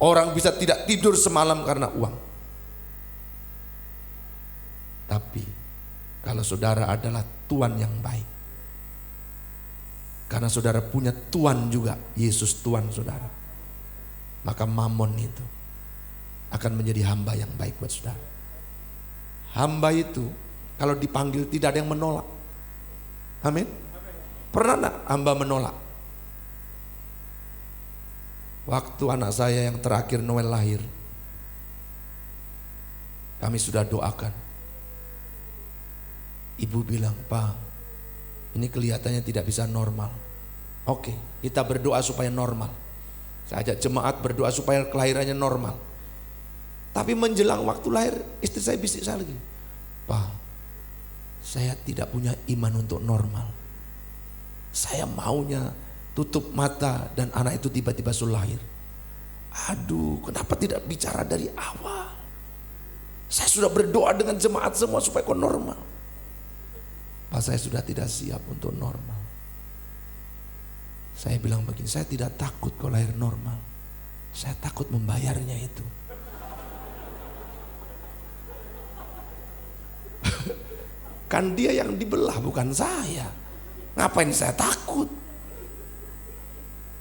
Orang bisa tidak tidur semalam karena uang. Tapi kalau saudara adalah tuan yang baik, karena saudara punya tuan juga, Yesus Tuhan saudara, maka mamon itu akan menjadi hamba yang baik buat saudara. Hamba itu kalau dipanggil tidak ada yang menolak. Amin. Pernah enggak hamba menolak? Waktu anak saya yang terakhir Noel lahir, kami sudah doakan. Ibu bilang, Pak, ini kelihatannya tidak bisa normal. Oke, kita berdoa supaya normal. Saya ajak jemaat berdoa supaya kelahirannya normal. Tapi menjelang waktu lahir, istri saya bisik saya lagi, Pak, saya tidak punya iman untuk normal. Saya maunya tutup mata dan anak itu tiba-tiba sudah lahir. Aduh, kenapa tidak bicara dari awal? Saya sudah berdoa dengan jemaat semua supaya kau normal. Pak, saya sudah tidak siap untuk normal. Saya bilang begini, saya tidak takut kau lahir normal. Saya takut membayarnya itu. Kan dia yang dibelah, bukan saya. Ngapain saya takut?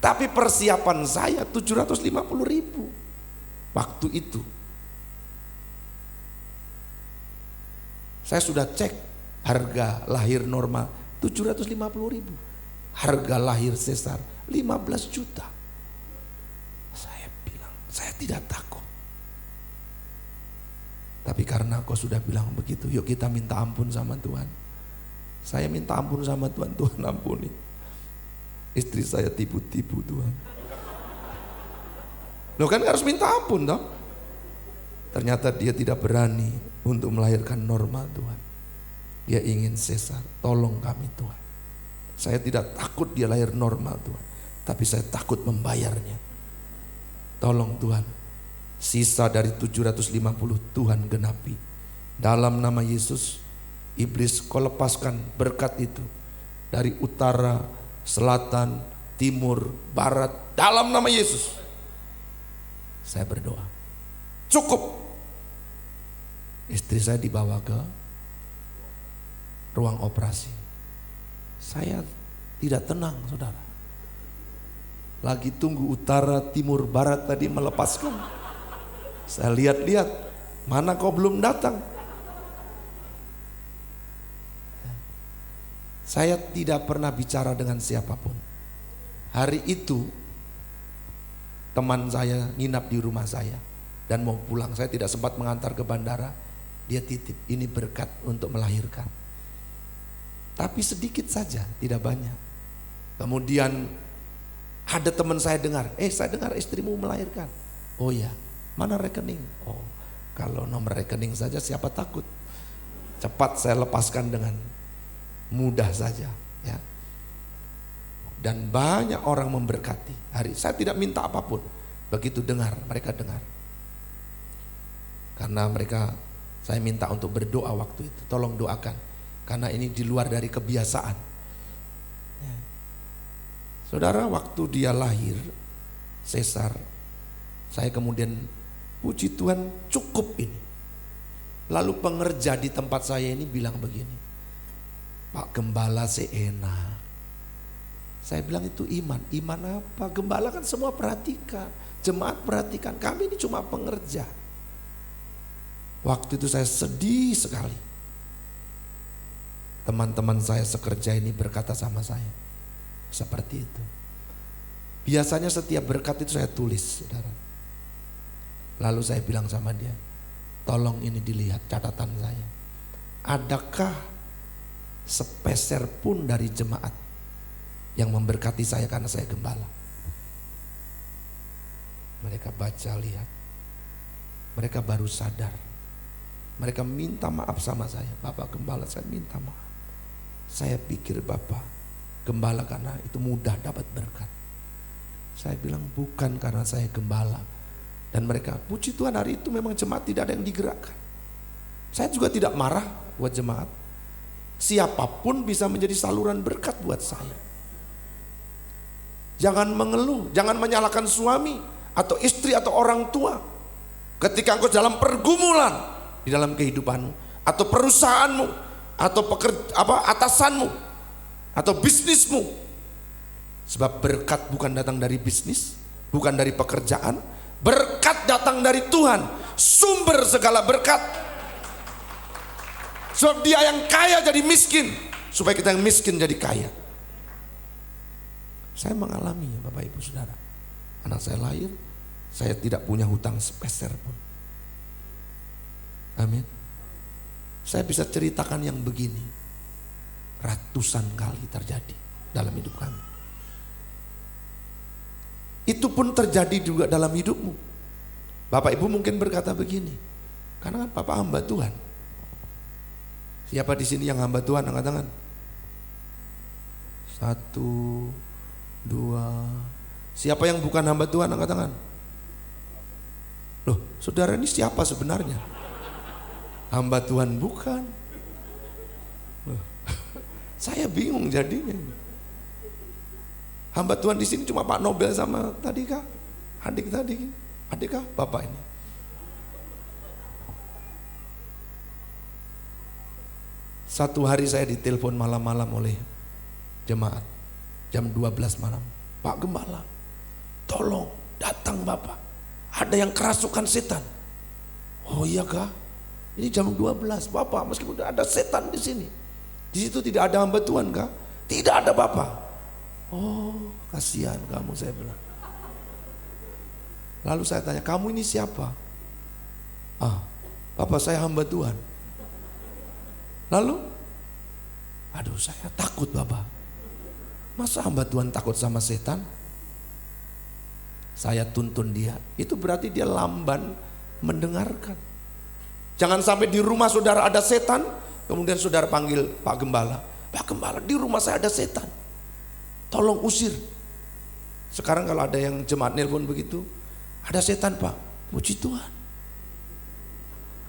Tapi persiapan saya 750.000 waktu itu. Saya sudah cek harga lahir normal 750.000, harga lahir sesar 15 juta. Saya bilang, saya tidak takut. Tapi karena kau sudah bilang begitu, yuk kita minta ampun sama Tuhan. Saya minta ampun sama Tuhan, Tuhan ampuni. Istri saya tipu-tipu Tuhan. Loh, kan harus minta ampun toh. Ternyata dia tidak berani untuk melahirkan normal Tuhan. Dia ingin sesar, tolong kami Tuhan. Saya tidak takut dia lahir normal Tuhan, tapi saya takut membayarnya. Tolong Tuhan, sisa dari 750 Tuhan genapi. Dalam nama Yesus, iblis kau lepaskan berkat itu dari utara, selatan, timur, barat. Dalam nama Yesus, saya berdoa. Cukup. Istri saya dibawa ke ruang operasi. Saya tidak tenang, saudara. Lagi tunggu utara, timur, barat tadi melepaskan. Saya lihat-lihat, mana kau belum datang. Saya tidak pernah bicara dengan siapapun. Hari itu teman saya nginap di rumah saya dan mau pulang. Saya tidak sempat mengantar ke bandara. Dia titip, ini berkat untuk melahirkan. Tapi sedikit saja, tidak banyak. Kemudian ada teman saya dengar, saya dengar istrimu melahirkan. Oh ya, mana rekening? Oh, kalau nomor rekening saja siapa takut? Cepat saya lepaskan dengan mudah saja, ya. Dan banyak orang memberkati. Hari saya tidak minta apapun. Begitu dengar, mereka dengar. Karena mereka, saya minta untuk berdoa waktu itu. Tolong doakan. Karena ini di luar dari kebiasaan. Ya. Saudara, waktu dia lahir sesar, saya kemudian puji Tuhan cukup ini. Lalu pengerja di tempat saya ini bilang begini, Pak Gembala seenak. Saya bilang itu iman. Iman apa? Gembala kan semua perhatikan, jemaat perhatikan, kami ini cuma pengerja. Waktu itu saya sedih sekali. Teman-teman saya sekerja ini berkata sama saya seperti itu. Biasanya setiap berkat itu saya tulis, saudara. Lalu saya bilang sama dia, tolong ini dilihat catatan saya. Adakah sepeser pun dari jemaat yang memberkati saya karena saya gembala? Mereka baca, lihat. Mereka baru sadar. Mereka minta maaf sama saya. Bapak gembala, saya minta maaf. Saya pikir Bapak gembala karena itu mudah dapat berkat. Saya bilang bukan karena saya gembala. Dan mereka, puji Tuhan hari itu memang jemaat tidak ada yang digerakkan. Saya juga tidak marah buat jemaat. Siapapun bisa menjadi saluran berkat buat saya. Jangan mengeluh, jangan menyalahkan suami atau istri atau orang tua. Ketika engkau dalam pergumulan di dalam kehidupanmu atau perusahaanmu atau atasanmu atau bisnismu. Sebab berkat bukan datang dari bisnis, bukan dari pekerjaan. Berkat datang dari Tuhan, sumber segala berkat. Sebab dia yang kaya jadi miskin, supaya kita yang miskin jadi kaya. Saya mengalami ya Bapak Ibu Saudara. Anak saya lahir, saya tidak punya hutang sepeser pun. Amin. Saya bisa ceritakan yang begini, ratusan kali terjadi dalam hidup kami. Itu pun terjadi juga dalam hidupmu. Bapak Ibu mungkin berkata begini, karena kan Bapak hamba Tuhan. Siapa di sini yang hamba Tuhan? Angkat tangan. 1, 2. Siapa yang bukan hamba Tuhan? Angkat tangan. Loh, saudara ini siapa sebenarnya? Hamba Tuhan bukan. Loh, saya bingung jadinya. Hamba Tuhan di sini cuma Pak Nobel sama tadi kah? Adik tadi, adik kah? Bapak ini. Satu hari saya ditelepon malam-malam oleh jemaat jam 12 malam. Pak Gembala, tolong datang Bapak. Ada yang kerasukan setan. Oh iya kah? Ini jam 12 Bapak, meskipun ada setan di sini. Di situ tidak ada hamba Tuhan kah? Tidak ada Bapak. Oh, kasihan kamu, saya bilang. Lalu saya tanya, kamu ini siapa? Ah, Bapak saya hamba Tuhan. Lalu, aduh saya takut Bapak. Masa hamba Tuhan takut sama setan? Saya tuntun dia. Itu berarti dia lamban mendengarkan. Jangan sampai di rumah saudara ada setan, kemudian saudara panggil Pak Gembala. Pak Gembala, di rumah saya ada setan. Tolong usir. Sekarang kalau ada yang jemaat nelpon begitu, ada setan Pak, puji Tuhan.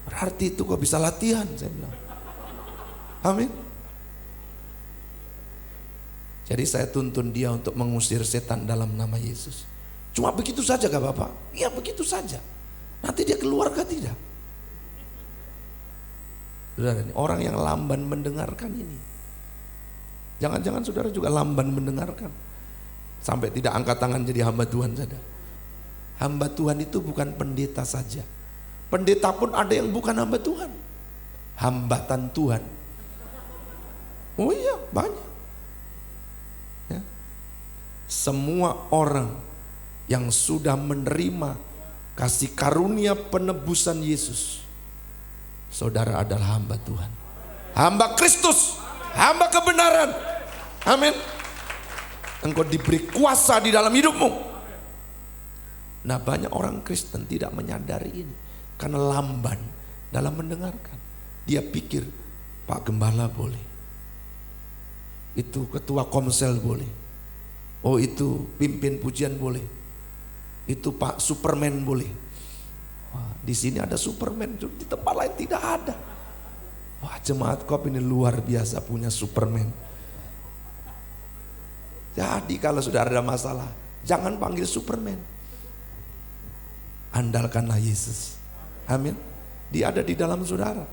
Berarti itu kok bisa latihan, saya bilang. Amin. Jadi saya tuntun dia untuk mengusir setan dalam nama Yesus. Cuma begitu saja kah Bapak? Iya begitu saja. Nanti dia keluar kah tidak? Saudara, orang yang lamban mendengarkan ini. Jangan-jangan saudara juga lamban mendengarkan. Sampai tidak angkat tangan jadi hamba Tuhan saja. Hamba Tuhan itu bukan pendeta saja. Pendeta pun ada yang bukan hamba Tuhan. Hambatan Tuhan. Oh iya, banyak. Ya. Semua orang yang sudah menerima kasih karunia penebusan Yesus, saudara adalah hamba Tuhan. Hamba Kristus, hamba kebenaran. Amin. Engkau diberi kuasa di dalam hidupmu. Nah, banyak orang Kristen tidak menyadari ini karena lamban dalam mendengarkan. Dia pikir Pak Gembala boleh, itu ketua komsel boleh, oh itu pimpin pujian boleh, itu Pak Superman boleh. Wah, di sini ada Superman, di tempat lain tidak ada. Wah, jemaat Kop ini luar biasa punya Superman. Jadi kalau sudah ada masalah, jangan panggil Superman. Andalkanlah Yesus. Amin. Dia ada di dalam saudara.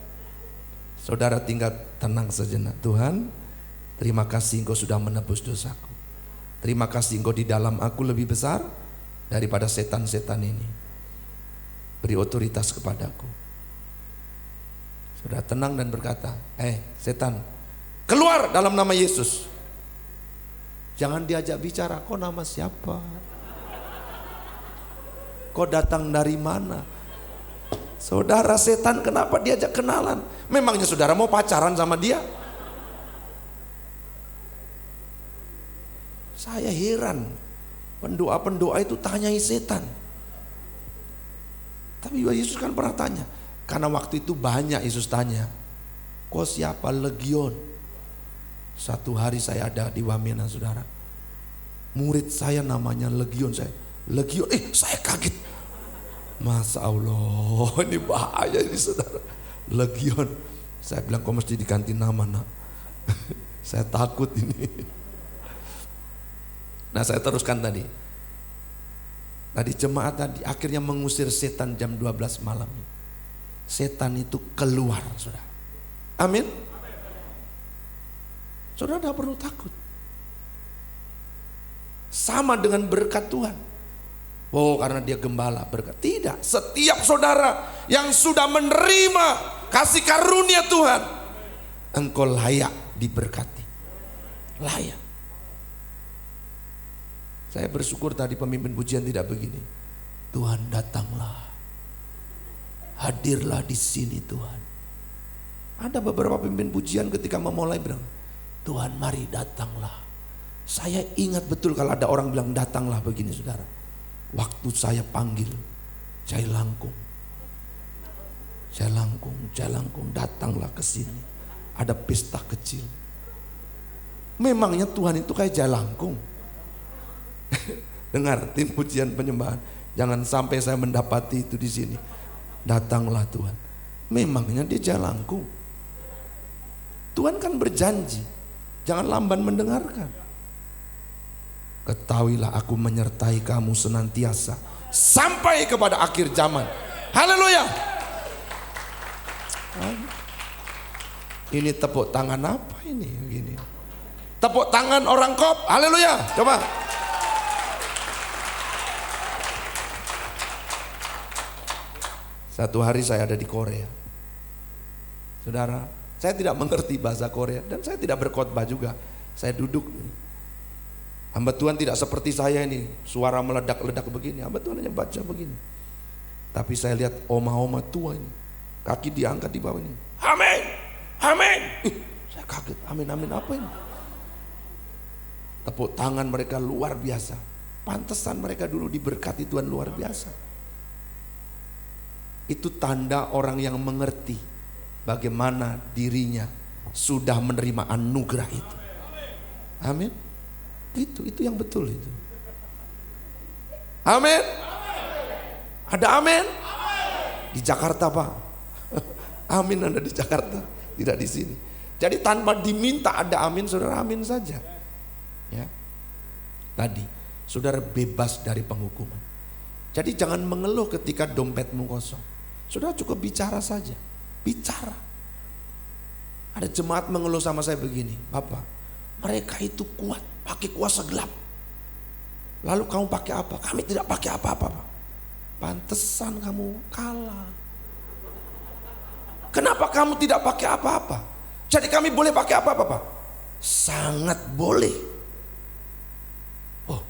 Saudara tinggal tenang sejenak. Tuhan, terima kasih Engkau sudah menebus dosaku. Terima kasih Engkau di dalam aku lebih besar daripada setan-setan ini. Beri otoritas kepadaku. Saudara tenang dan berkata, setan, keluar dalam nama Yesus. Jangan diajak bicara, kok nama siapa? Kau datang dari mana? Saudara, setan kenapa diajak kenalan? Memangnya saudara mau pacaran sama dia? Saya heran, pendoa-pendoa itu tanyai setan. Tapi Yesus kan pernah tanya. Karena waktu itu banyak Yesus tanya, kau siapa? Legion. Satu hari saya ada di Wamena, saudara. Murid saya namanya Legion. Legion, saya kaget. Masa Allah, ini bahaya ini saudara. Legion. Saya bilang, kau mesti diganti nama, nak. Saya takut ini. Nah, saya teruskan tadi. Tadi jemaat tadi akhirnya mengusir setan jam 12 malam. Setan itu keluar, saudara. Amin. Saudara tidak perlu takut. Sama dengan berkat Tuhan. Oh, karena dia gembala berkat. Tidak, setiap saudara yang sudah menerima kasih karunia Tuhan, engkau layak diberkati. Layak. Saya bersyukur tadi pemimpin pujian tidak begini. Tuhan datanglah. Hadirlah di sini Tuhan. Ada beberapa pemimpin pujian ketika memulai bilang, Tuhan mari datanglah. Saya ingat betul kalau ada orang bilang datanglah begini saudara. Waktu saya panggil, Jai Langkung, datanglah ke sini. Ada pesta kecil. Memangnya Tuhan itu kayak Jai Langkung? Dengar tim pujian penyembahan, jangan sampai saya mendapati itu di sini. Datanglah Tuhan. Memangnya dia Jai Langkung? Tuhan kan berjanji, jangan lamban mendengarkan. Ketahuilah aku menyertai kamu senantiasa sampai kepada akhir zaman. Haleluya. Ini tepuk tangan apa ini? Begini. Tepuk tangan orang kop. Haleluya. Coba. Satu hari saya ada di Korea. Saudara, saya tidak mengerti bahasa Korea dan saya tidak berkhotbah juga. Saya duduk. Hamba Tuhan tidak seperti saya ini, suara meledak-ledak begini. Hamba Tuhan hanya baca begini. Tapi saya lihat oma-oma tua ini, kaki diangkat di bawah ini. Amin, amin. Saya kaget, amin, amin apa ini? Tepuk tangan mereka luar biasa. Pantesan mereka dulu diberkati Tuhan luar biasa. Itu tanda orang yang mengerti bagaimana dirinya sudah menerima anugerah itu. Amin. Itu yang betul itu. Amin. Ada amin? Di Jakarta, Pak. Amin ada di Jakarta, tidak di sini. Jadi tanpa diminta ada amin, saudara amin saja. Ya. Tadi saudara bebas dari penghukuman. Jadi jangan mengeluh ketika dompetmu kosong. Saudara cukup bicara saja. Bicara. Ada jemaat mengeluh sama saya begini, Bapak, mereka itu kuat, pakai kuasa gelap. Lalu kamu pakai apa? Kami tidak pakai apa-apa, Pak. Pantesan kamu kalah. Kenapa kamu tidak pakai apa-apa? Jadi kami boleh pakai apa-apa, Pak? Sangat boleh. Oh,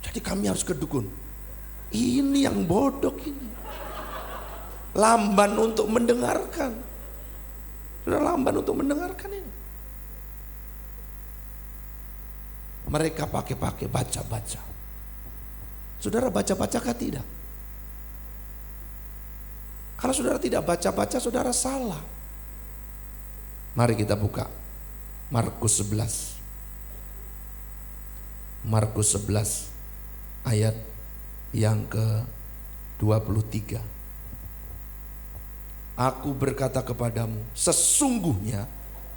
jadi kami harus ke dukun. Ini yang bodoh ini. Lamban untuk mendengarkan. Sudah lamban untuk mendengarkan ini. Mereka pakai baca-baca. Saudara baca-baca kah tidak? Kalau saudara tidak baca-baca, saudara salah. Mari kita buka Markus 11. Markus 11 ayat yang ke-23. Aku berkata kepadamu, sesungguhnya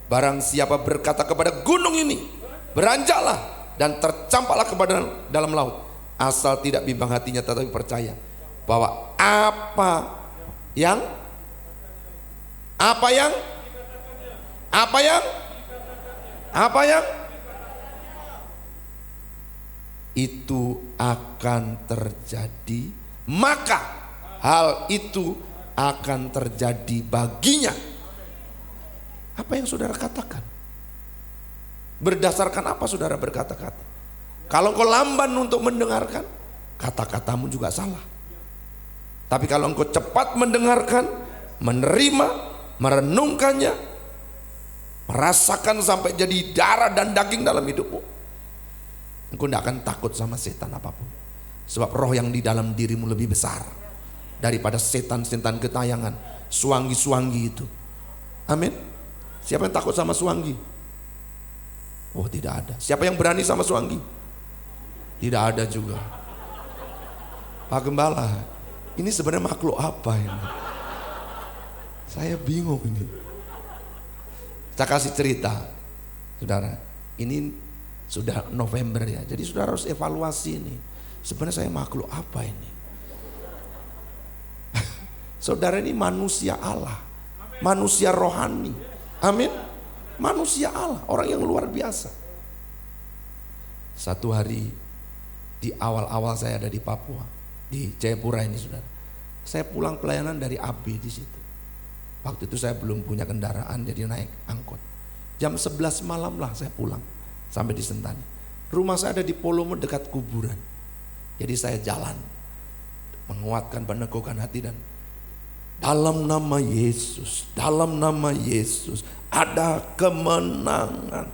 barang siapa berkata kepada gunung ini, beranjaklah dan tercampaklah kepada dalam laut, asal tidak bimbang hatinya tetapi percaya bahwa apa yang itu akan terjadi, maka hal itu akan terjadi baginya. Apa yang saudara katakan? Berdasarkan apa saudara berkata-kata? Kalau kau lamban untuk mendengarkan, kata-katamu juga salah. Tapi kalau engkau cepat mendengarkan, menerima, merenungkannya, merasakan sampai jadi darah dan daging dalam hidupmu, engkau tidak akan takut sama setan apapun. Sebab roh yang di dalam dirimu lebih besar daripada setan-setan ketayangan, suanggi-suanggi itu. Amin. Siapa yang takut sama suanggi? Oh, tidak ada. Siapa yang berani sama suanggi? Tidak ada juga. Pak Gembala, ini sebenarnya makhluk apa ini? Saya bingung ini. Saya kasih cerita, saudara. Ini sudah November ya, jadi saudara harus evaluasi ini. Sebenarnya saya makhluk apa ini? Saudara ini manusia Allah, manusia rohani. Amin. Manusia Allah, orang yang luar biasa. Satu hari di awal-awal saya ada di Papua, di Jayapura ini saudara. Saya pulang pelayanan dari AB di situ. Waktu itu saya belum punya kendaraan, jadi naik angkot. Jam 11 malam lah saya pulang sampai di Sentani. Rumah saya ada di Polomo dekat kuburan. Jadi saya jalan menguatkan, meneguhkan hati dan dalam nama Yesus, dalam nama Yesus ada kemenangan.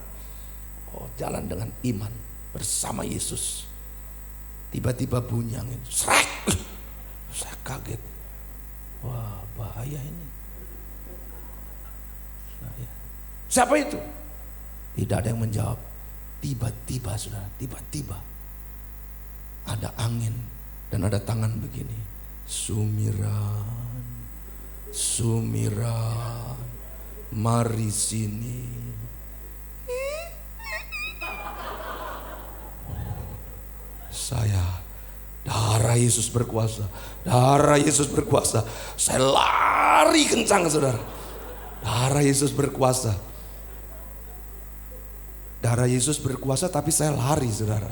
Oh, jalan dengan iman bersama Yesus. Tiba-tiba bunyi angin, srek. Saya kaget. Wah, bahaya ini. Siapa itu? Tidak ada yang menjawab. Tiba-tiba saudara, tiba-tiba ada angin dan ada tangan begini. Sumiran, Sumiran, mari sini. Saya, darah Yesus berkuasa, darah Yesus berkuasa. Saya lari kencang saudara. Darah Yesus berkuasa. Darah Yesus berkuasa tapi saya lari saudara.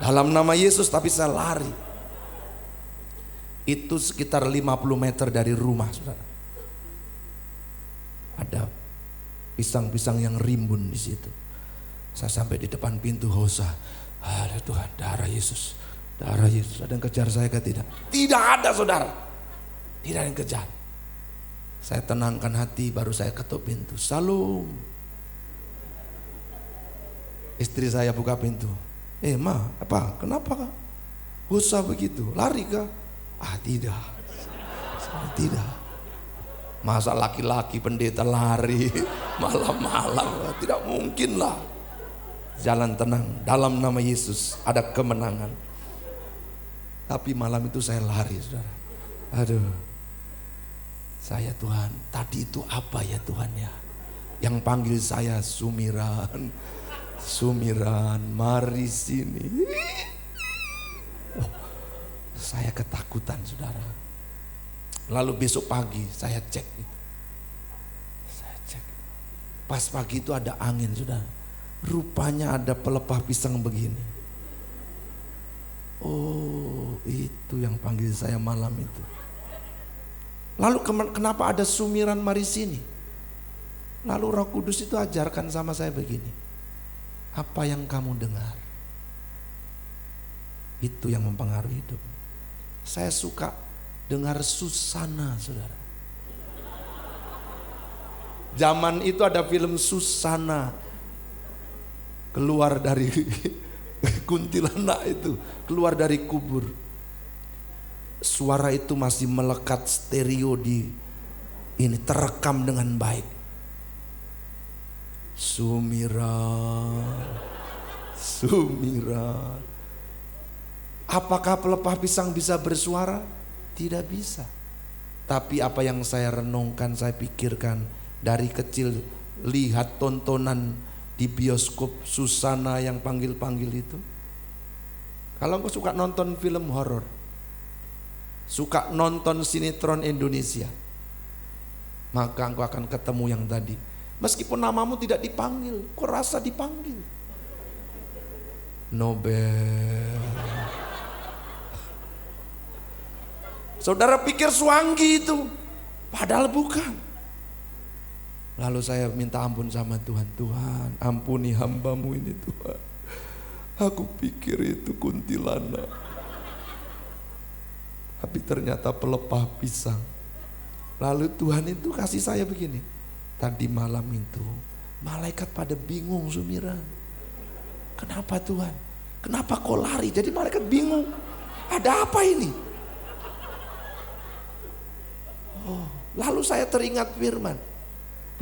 Dalam nama Yesus tapi saya lari. Itu sekitar 50 meter dari rumah saudara. Ada pisang-pisang yang rimbun di situ. Saya sampai di depan pintu Hosa. Ada Tuhan, darah Yesus. Darah Yesus. Ada yang kejar saya ke tidak? Tidak ada saudara. Tidak ada yang kejar. Saya tenangkan hati, baru saya ketuk pintu. Salam. Istri saya buka pintu. Ma, apa? Kenapa kak? Hosa begitu, lari kak? Tidak. Tidak. Masa laki-laki pendeta lari malam-malam? Tidak mungkin lah. Jalan tenang, dalam nama Yesus ada kemenangan. Tapi malam itu saya lari saudara. Aduh. Saya Tuhan, tadi itu apa ya Tuhan ya? Yang panggil saya Sumiran. Sumiran, mari sini. Oh, saya ketakutan saudara. Lalu besok pagi saya cek itu. Saya cek. Pas pagi itu ada angin saudara. Rupanya ada pelepah pisang begini. Oh, itu yang panggil saya malam itu. Lalu kenapa ada Sumiran mari sini? Lalu Roh Kudus itu ajarkan sama saya begini. Apa yang kamu dengar, itu yang mempengaruhi hidup. Saya suka dengar Susana saudara. Zaman itu ada film Susana. Keluar dari kuntilanak itu, keluar dari kubur. Suara itu masih melekat stereo di ini, terekam dengan baik. Sumiran, Sumiran. Apakah pelepah pisang bisa bersuara? Tidak bisa. Tapi apa yang saya renungkan, saya pikirkan dari kecil, lihat tontonan di bioskop Susana yang panggil-panggil itu. Kalau engkau suka nonton film horor, suka nonton sinetron Indonesia, maka engkau akan ketemu yang tadi. Meskipun namamu tidak dipanggil, kau rasa dipanggil. Nobel. Saudara pikir Suanggi itu, padahal bukan. Lalu saya minta ampun sama Tuhan. Tuhan, ampuni hambamu ini Tuhan. Aku pikir itu kuntilanak. Tapi ternyata pelepah pisang. Lalu Tuhan itu kasih saya begini. Tadi malam itu malaikat pada bingung Sumiran. Kenapa Tuhan? Kenapa kau lari? Jadi malaikat bingung. Ada apa ini? Oh, lalu saya teringat firman.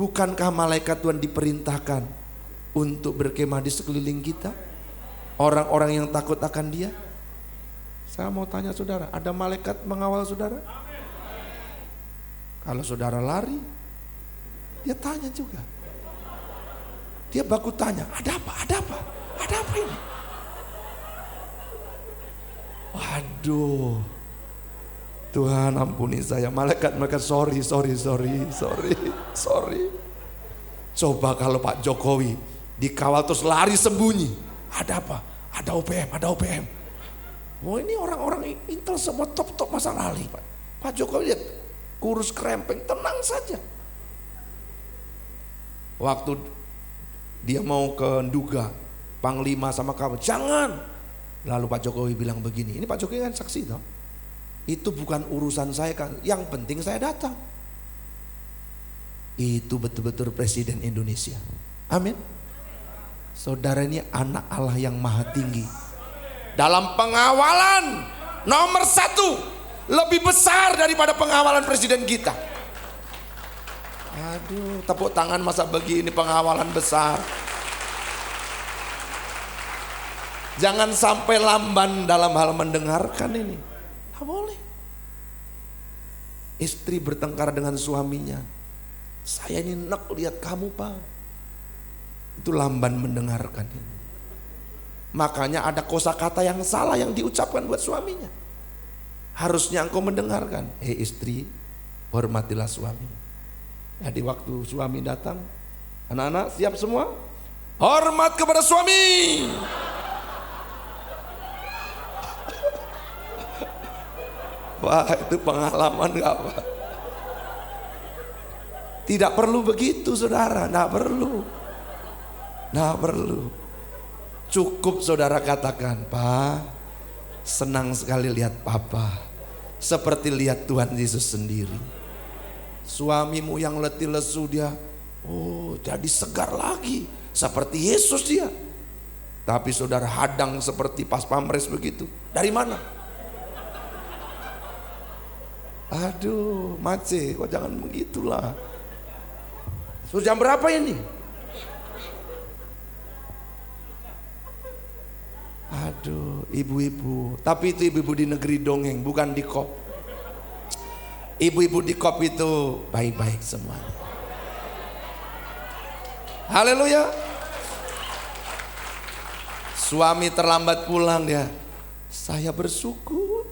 Bukankah malaikat Tuhan diperintahkan untuk berkemah di sekeliling kita? Orang-orang yang takut akan Dia. Saya mau tanya saudara, ada malaikat mengawal saudara? Kalau saudara lari, dia tanya juga. Dia baku tanya, ada apa? Ada apa? Ada apa ini? Waduh, Tuhan ampuni saya. Malaikat sorry. Coba kalau Pak Jokowi dikawal terus lari sembunyi. Ada apa? Ada OPM. Oh ini orang-orang intel semua top masa lari Pak. Pak Jokowi lihat kurus krempeng, tenang saja. Waktu dia mau ke Nduga, Panglima sama kawan, jangan. Lalu Pak Jokowi bilang begini, ini Pak Jokowi kan saksi toh. Itu bukan urusan saya kan, yang penting saya datang. Itu betul-betul Presiden Indonesia. Amin. Saudara ini anak Allah yang maha tinggi. Dalam pengawalan nomor 1 lebih besar daripada pengawalan presiden kita. Aduh, tepuk tangan masa begini pengawalan besar. Jangan sampai lamban dalam hal mendengarkan ini. Tidak boleh. Istri bertengkar dengan suaminya. Saya ini nek lihat kamu Pak. Itu lamban mendengarkan ini. Makanya ada kosakata yang salah yang diucapkan buat suaminya. Harusnya engkau mendengarkan. Istri, hormatilah suami. Jadi waktu suami datang, anak-anak siap semua? Hormat kepada suami. Wah, itu pengalaman gak Pak? Tidak perlu begitu saudara, tidak perlu. Cukup saudara katakan, Pak, senang sekali lihat Papa seperti lihat Tuhan Yesus sendiri. Suamimu yang letih lesu dia, jadi segar lagi seperti Yesus dia. Tapi saudara hadang seperti pas pamres begitu. Dari mana? Aduh, Mace, kok jangan begitulah. Sudah jam berapa ini? Aduh, ibu-ibu. Tapi itu ibu-ibu di negeri dongeng, bukan di kop. Ibu-ibu di kop itu baik-baik semuanya. Haleluya. Suami terlambat pulang dia. Saya bersyukur.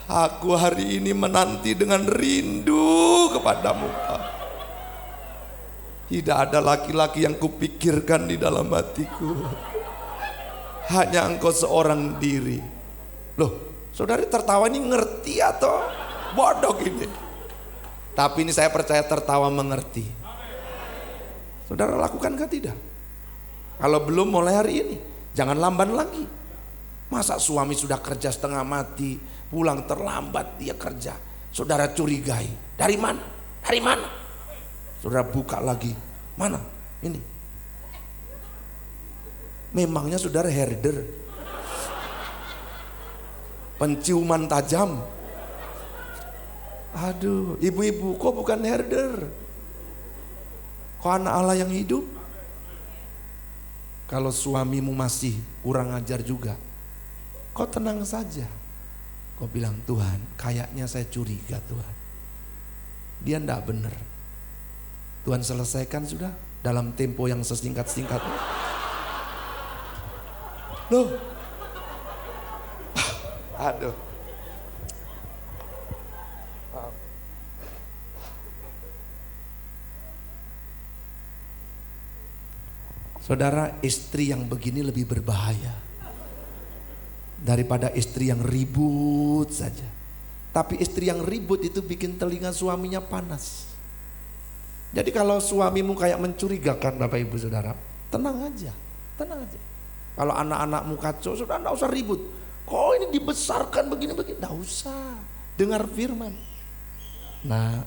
Aku hari ini menanti dengan rindu kepadamu Pak. Tidak ada laki-laki yang kupikirkan di dalam hatiku. Hanya engkau seorang diri. Loh, saudari tertawa ini ngerti atau bodoh ini? Tapi ini saya percaya tertawa mengerti. Saudara lakukan kan tidak? Kalau belum mulai hari ini, jangan lamban lagi. Masa suami sudah kerja setengah mati, pulang terlambat dia kerja. Saudara curigai, dari mana? Dari mana? Saudara buka lagi, mana? Ini. Memangnya saudara herder, penciuman tajam. Aduh, ibu-ibu kok bukan herder, kok anak Allah yang hidup. Kalau suamimu masih kurang ajar juga, kau tenang saja. Kau bilang, Tuhan kayaknya saya curiga Tuhan, dia enggak benar. Tuhan selesaikan sudah dalam tempo yang sesingkat-singkatnya. Loh, aduh, saudara, istri yang begini lebih berbahaya daripada istri yang ribut saja. Tapi istri yang ribut itu bikin telinga suaminya panas. Jadi kalau suamimu kayak mencurigakan Bapak Ibu Saudara, tenang aja, tenang aja. Kalau anak-anakmu kacau, sudah enggak usah ribut. Kok ini dibesarkan begini-begini? Nggak usah. Dengar firman. Nah,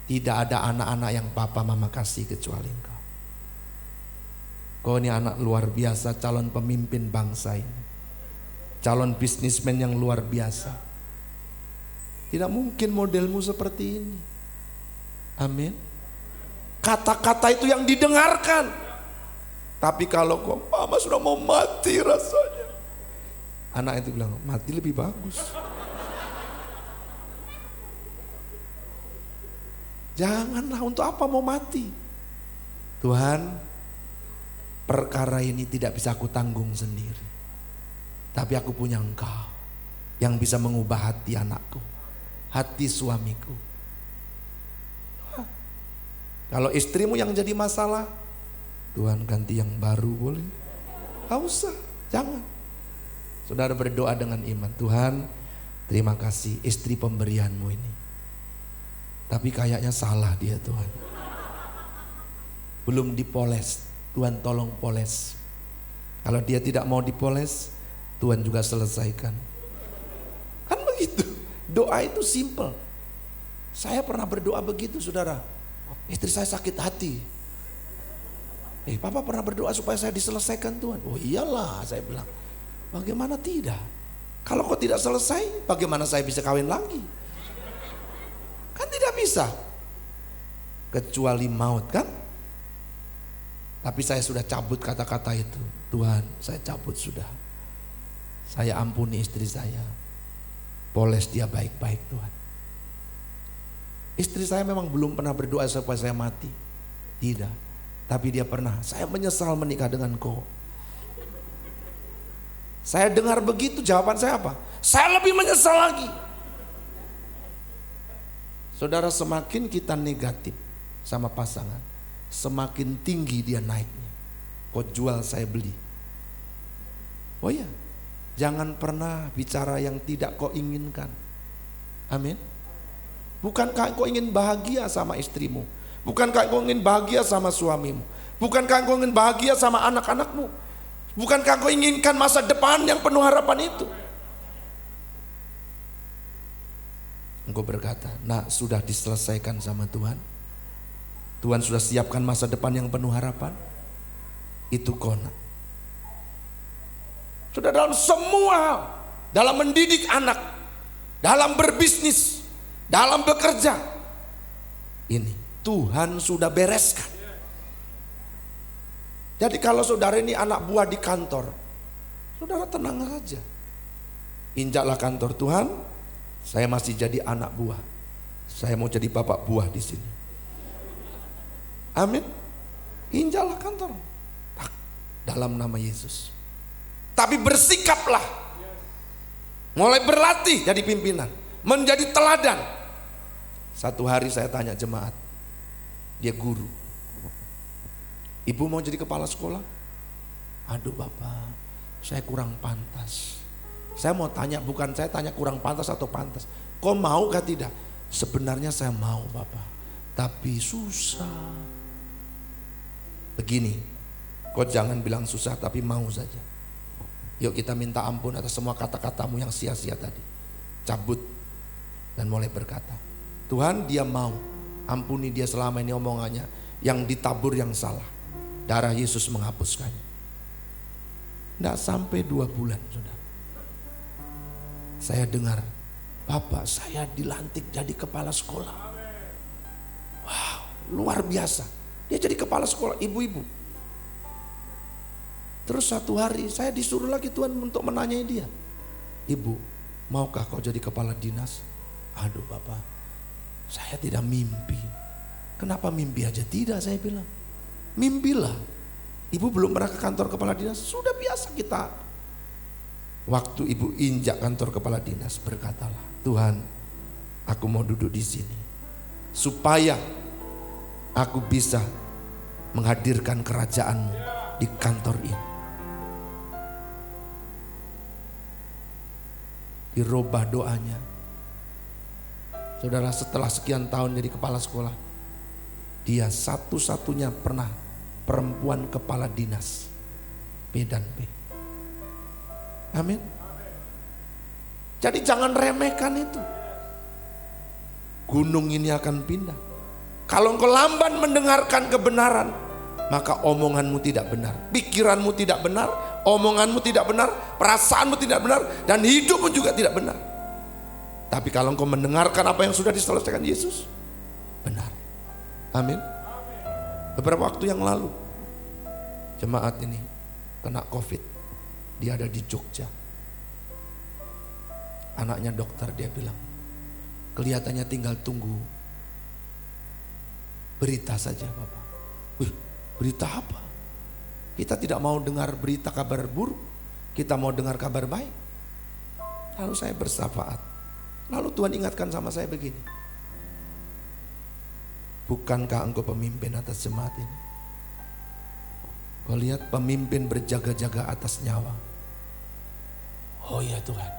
tidak ada anak-anak yang papa mama kasih kecuali engkau. Kau ini anak luar biasa, calon pemimpin bangsa ini. Calon bisnismen yang luar biasa. Tidak mungkin modelmu seperti ini. Amin. Kata-kata itu yang didengarkan. Tapi kalau kau, mama sudah mau mati rasanya. Anak itu bilang, mati lebih bagus. Janganlah, untuk apa mau mati? Tuhan, perkara ini tidak bisa aku tanggung sendiri. Tapi aku punya engkau yang bisa mengubah hati anakku, hati suamiku. Kalau istrimu yang jadi masalah, Tuhan ganti yang baru boleh? Gak usah, jangan. Saudara berdoa dengan iman, Tuhan terima kasih istri pemberianmu ini. Tapi kayaknya salah dia Tuhan. Belum dipoles, Tuhan tolong poles. Kalau dia tidak mau dipoles, Tuhan juga selesaikan. Kan begitu, doa itu simple. Saya pernah berdoa begitu saudara. Istri saya sakit hati. Papa pernah berdoa supaya saya diselesaikan Tuhan. Oh iyalah, saya bilang. Bagaimana tidak? Kalau kau tidak selesai, bagaimana saya bisa kawin lagi? Kan tidak bisa. Kecuali maut kan? Tapi saya sudah cabut kata-kata itu. Tuhan, saya cabut sudah. Saya ampuni istri saya. Poles dia baik-baik Tuhan. Istri saya memang belum pernah berdoa supaya saya mati. Tidak. Tapi dia pernah, saya menyesal menikah dengan kau. Saya dengar begitu, jawaban saya apa? Saya lebih menyesal lagi. Saudara, semakin kita negatif sama pasangan, semakin tinggi dia naiknya. Kau jual, saya beli. Oh ya, jangan pernah bicara yang tidak kau inginkan. Amin. Bukankah kau ingin bahagia sama istrimu? Bukankah kau ingin bahagia sama suamimu? Bukankah kau ingin bahagia sama anak-anakmu? Bukankah kau inginkan masa depan yang penuh harapan itu? Engkau berkata, nak, sudah diselesaikan sama Tuhan. Tuhan sudah siapkan masa depan yang penuh harapan. Itu kau nak. Sudah dalam semua hal, dalam mendidik anak, dalam berbisnis, dalam bekerja, ini Tuhan sudah bereskan. Jadi kalau saudara ini anak buah di kantor, saudara tenang saja. Injaklah kantor Tuhan, saya masih jadi anak buah. Saya mau jadi bapak buah di sini. Amin. Injaklah kantor. Dalam nama Yesus. Tapi bersikaplah. Mulai berlatih jadi pimpinan, menjadi teladan. Satu hari saya tanya jemaat, dia guru. Ibu mau jadi kepala sekolah? Aduh Bapak, saya kurang pantas. Saya mau tanya, bukan saya tanya kurang pantas atau pantas. Kau mau kah tidak? Sebenarnya saya mau Bapak, tapi susah. Begini, kau jangan bilang susah tapi mau saja. Yuk kita minta ampun atas semua kata-katamu yang sia-sia tadi. Cabut dan mulai berkata, Tuhan, dia mau, ampuni dia selama ini omongannya yang ditabur yang salah. Darah Yesus menghapuskannya. Tidak sampai 2 bulan saudara, saya dengar, Bapak saya dilantik jadi kepala sekolah. Wow, luar biasa. Dia jadi kepala sekolah ibu-ibu. Terus satu hari saya disuruh lagi Tuhan untuk menanyai dia, Ibu, maukah kau jadi kepala dinas? Aduh Bapak, saya tidak mimpi. Kenapa mimpi aja tidak, saya bilang. Mimpilah. Ibu belum pernah ke kantor kepala dinas, sudah biasa kita. Waktu ibu injak kantor kepala dinas, berkatalah, Tuhan, aku mau duduk di sini supaya aku bisa menghadirkan kerajaan-Mu di kantor ini. Dirubah doanya. Saudara, setelah sekian tahun jadi kepala sekolah, dia satu-satunya pernah perempuan kepala dinas Medan B. Amin. Jadi jangan remehkan itu. Gunung ini akan pindah. Kalau engkau lamban mendengarkan kebenaran, maka omonganmu tidak benar, pikiranmu tidak benar, omonganmu tidak benar, perasaanmu tidak benar, dan hidupmu juga tidak benar. Tapi kalau engkau mendengarkan apa yang sudah diselesaikan Yesus, benar. Amin. Beberapa waktu yang lalu, jemaat ini kena COVID. Dia ada di Jogja. Anaknya dokter, dia bilang, kelihatannya tinggal tunggu berita saja Bapak. Wih, berita apa? Kita tidak mau dengar berita kabar buruk, kita mau dengar kabar baik. Lalu saya bersyafaat. Lalu Tuhan ingatkan sama saya begini, bukankah engkau pemimpin atas jemaat ini? Kau lihat pemimpin berjaga-jaga atas nyawa. Oh ya Tuhan.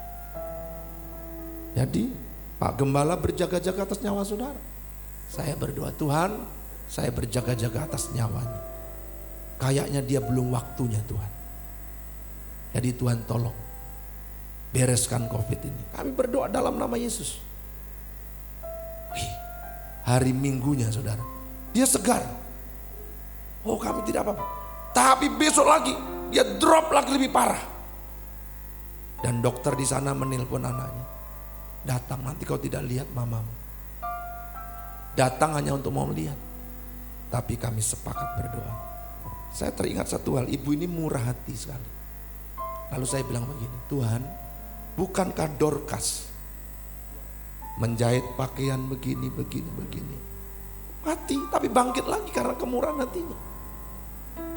Jadi Pak Gembala berjaga-jaga atas nyawa saudara. Saya berdoa, Tuhan, saya berjaga-jaga atas nyawanya. Kayaknya dia belum waktunya Tuhan. Jadi Tuhan tolong bereskan COVID ini. Kami berdoa dalam nama Yesus. Wih, hari Minggunya saudara, dia segar. Oh kami tidak apa-apa. Tapi besok lagi dia drop lagi lebih parah. Dan dokter di sana menelpon anaknya, datang, nanti kau tidak lihat mamamu. Datang hanya untuk mau melihat. Tapi kami sepakat berdoa. Saya teringat satu hal, ibu ini murah hati sekali. Lalu saya bilang begini, Tuhan, bukankah Dorcas menjahit pakaian begini, mati tapi bangkit lagi karena kemurahan hatinya.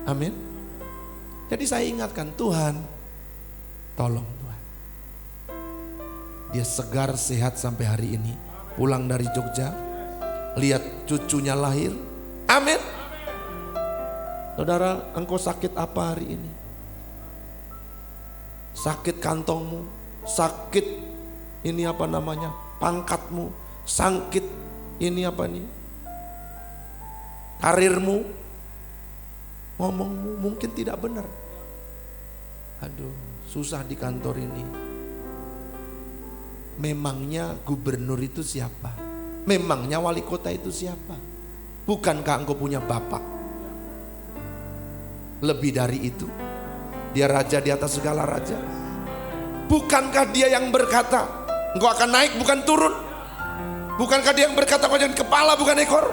Amin. Jadi saya ingatkan, Tuhan, tolong Tuhan. Dia segar sehat sampai hari ini. Pulang dari Jogja, lihat cucunya lahir. Amin. Saudara, engkau sakit apa hari ini? Sakit kantongmu, sakit ini apa namanya, pangkatmu, sakit ini apa nih, karirmu, ngomongmu mungkin tidak benar. Aduh, susah di kantor ini. Memangnya gubernur itu siapa? Memangnya wali kota itu siapa? Bukankah engkau punya bapak? Lebih dari itu, dia raja di atas segala raja. Bukankah dia yang berkata engkau akan naik bukan turun? Bukankah dia yang berkata kau jadi kepala bukan ekor?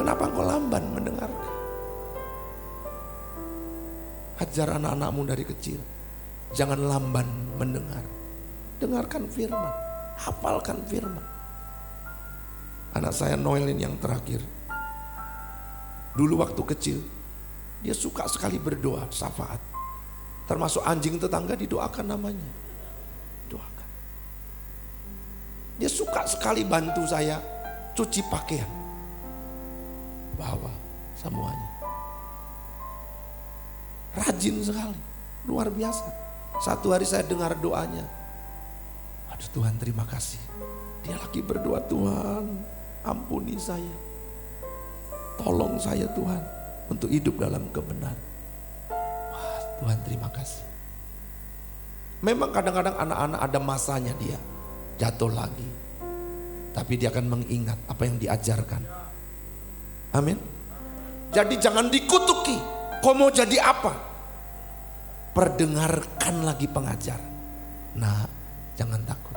Kenapa engkau lamban mendengarkan? Ajar anak-anakmu dari kecil, jangan lamban mendengar. Dengarkan firman, hafalkan firman. Anak saya Noel ini yang terakhir, dulu waktu kecil dia suka sekali berdoa syafaat. Termasuk anjing tetangga didoakan namanya. Doakan. Dia suka sekali bantu saya cuci pakaian. Bawa semuanya. Rajin sekali, luar biasa. Satu hari saya dengar doanya. Aduh Tuhan, terima kasih. Dia lagi berdoa, Tuhan ampuni saya. Tolong saya Tuhan untuk hidup dalam kebenaran. Wah, Tuhan terima kasih. Memang kadang-kadang anak-anak ada masanya dia jatuh lagi. Tapi dia akan mengingat apa yang diajarkan. Amin. Jadi jangan dikutuki. Kau mau jadi apa? Perdengarkan lagi pengajaran. Nah, jangan takut.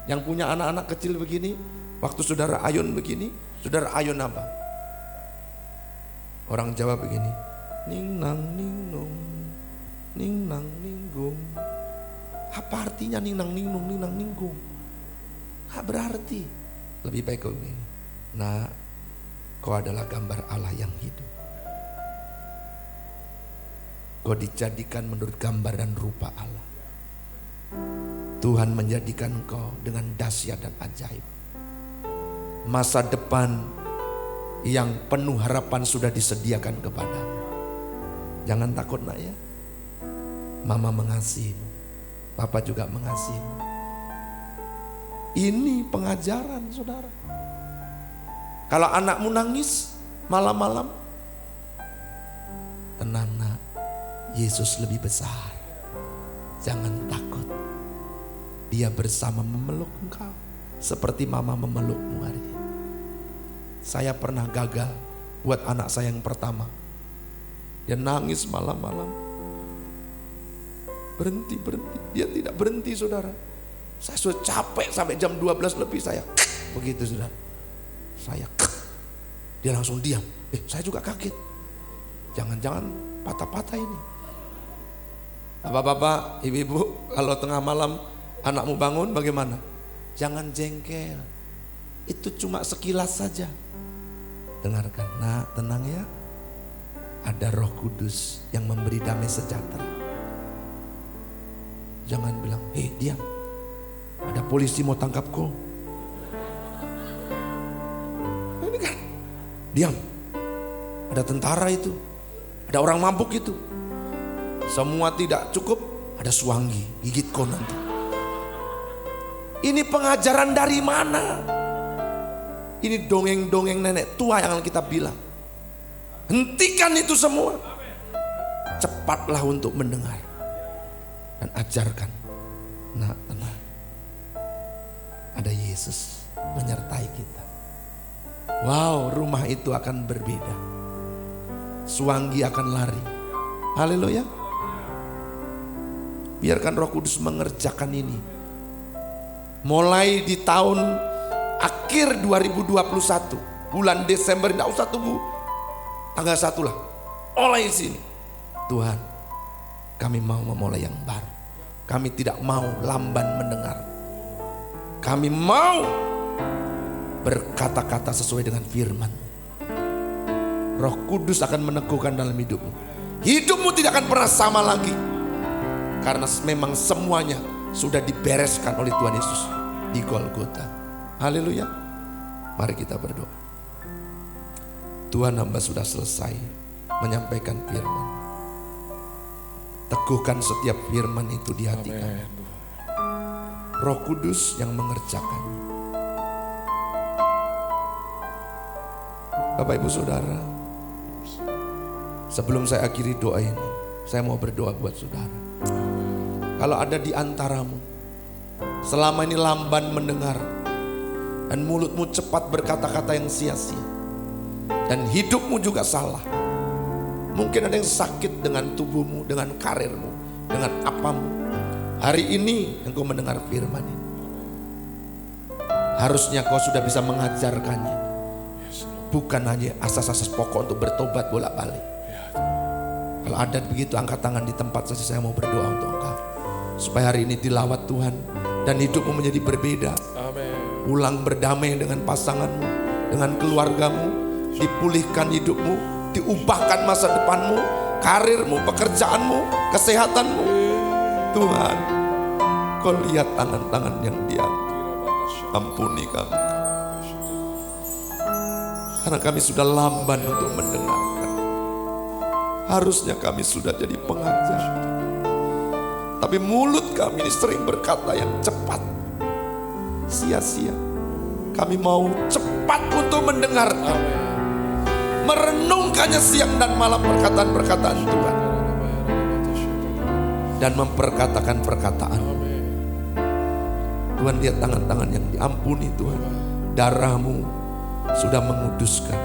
Yang punya anak-anak kecil begini, waktu saudara ayun begini, saudara ayun apa? Orang Jawa begini, ning nang ning nung, ning nang ninggung. Apa artinya ning nang ning nung, ning nang ninggung? Gak berarti. Lebih baik kau begini. Nah, kau adalah gambar Allah yang hidup. Kau dijadikan menurut gambar dan rupa Allah. Tuhan menjadikan kau dengan dahsyat dan ajaib. Masa depan yang penuh harapan sudah disediakan kepadamu. Jangan takut nak ya. Mama mengasihimu, Papa juga mengasihimu. Ini pengajaran saudara. Kalau anakmu nangis malam-malam, tenang nak, Yesus lebih besar. Jangan takut. dia bersama memeluk engkau seperti mama memelukmu hari ini. Saya pernah gagal buat anak saya yang pertama. Dia nangis malam-malam. Berhenti. Dia tidak berhenti, saudara. Saya sudah capek sampai jam 12 lebih saya begitu, saudara. Dia langsung diam. Saya juga kaget. Jangan-jangan patah-patah ini. Bapak-bapak, ibu-ibu, kalau tengah malam anakmu bangun bagaimana? Jangan jengkel. Itu cuma sekilas saja. Dengarkan, nak, tenang ya. Ada Roh Kudus yang memberi damai sejahtera. Jangan bilang, diam. Ada polisi mau tangkap kau. Ini kan, diam. Ada tentara itu. Ada orang mabuk itu. Semua tidak cukup, ada suanggi, gigit kau nanti. Ini pengajaran dari mana? Ini dongeng-dongeng nenek tua yang kita bilang. Hentikan itu semua. Cepatlah untuk mendengar. Dan ajarkan. Nah, tenang. Ada Yesus menyertai kita. Wow, rumah itu akan berbeda. Suanggi akan lari. Haleluya. Biarkan Roh Kudus mengerjakan ini. Mulai di tahun akhir 2021, bulan Desember, tidak usah tunggu tanggal 1 lah. Mulai sini. Tuhan, kami mau memulai yang baru. Kami tidak mau lamban mendengar. Kami mau berkata-kata sesuai dengan firman. Roh Kudus akan meneguhkan dalam hidupmu. Hidupmu tidak akan pernah sama lagi. Karena memang semuanya sudah dibereskan oleh Tuhan Yesus di Golgota. Haleluya. Mari kita berdoa. Tuhan, hamba sudah selesai menyampaikan firman. Teguhkan setiap firman itu di hati kami. Roh Kudus yang mengerjakan. Bapak Ibu Saudara, sebelum saya akhiri doa ini, saya mau berdoa buat saudara. Kalau ada di antaramu selama ini lamban mendengar dan mulutmu cepat berkata-kata yang sia-sia dan hidupmu juga salah. Mungkin ada yang sakit dengan tubuhmu, dengan karirmu, dengan apamu. Hari ini engkau mendengar firman ini. Harusnya kau sudah bisa mengajarkannya. Bukan hanya asas-asas pokok untuk bertobat bolak-balik. Kalau ada begitu, angkat tangan di tempat saja. Saya mau berdoa untuk engkau. Supaya hari ini dilawat Tuhan dan hidupmu menjadi berbeda. Amin. Pulang berdamai dengan pasanganmu, dengan keluargamu, dipulihkan hidupmu, diubahkan masa depanmu, karirmu, pekerjaanmu, kesehatanmu. Tuhan, kau lihat tangan-tangan yang diam. Ampuni kami. Karena kami sudah lamban untuk mendengarkan. Harusnya kami sudah jadi pengajar. Tapi mulut kami ini sering berkata yang cepat. Sia-sia. Kami mau cepat untuk mendengarkan. Merenungkannya siang dan malam perkataan-perkataan Tuhan. Dan memperkatakan perkataan. Tuhan, lihat tangan-tangan yang diampuni Tuhan. Darah-Mu sudah menguduskan.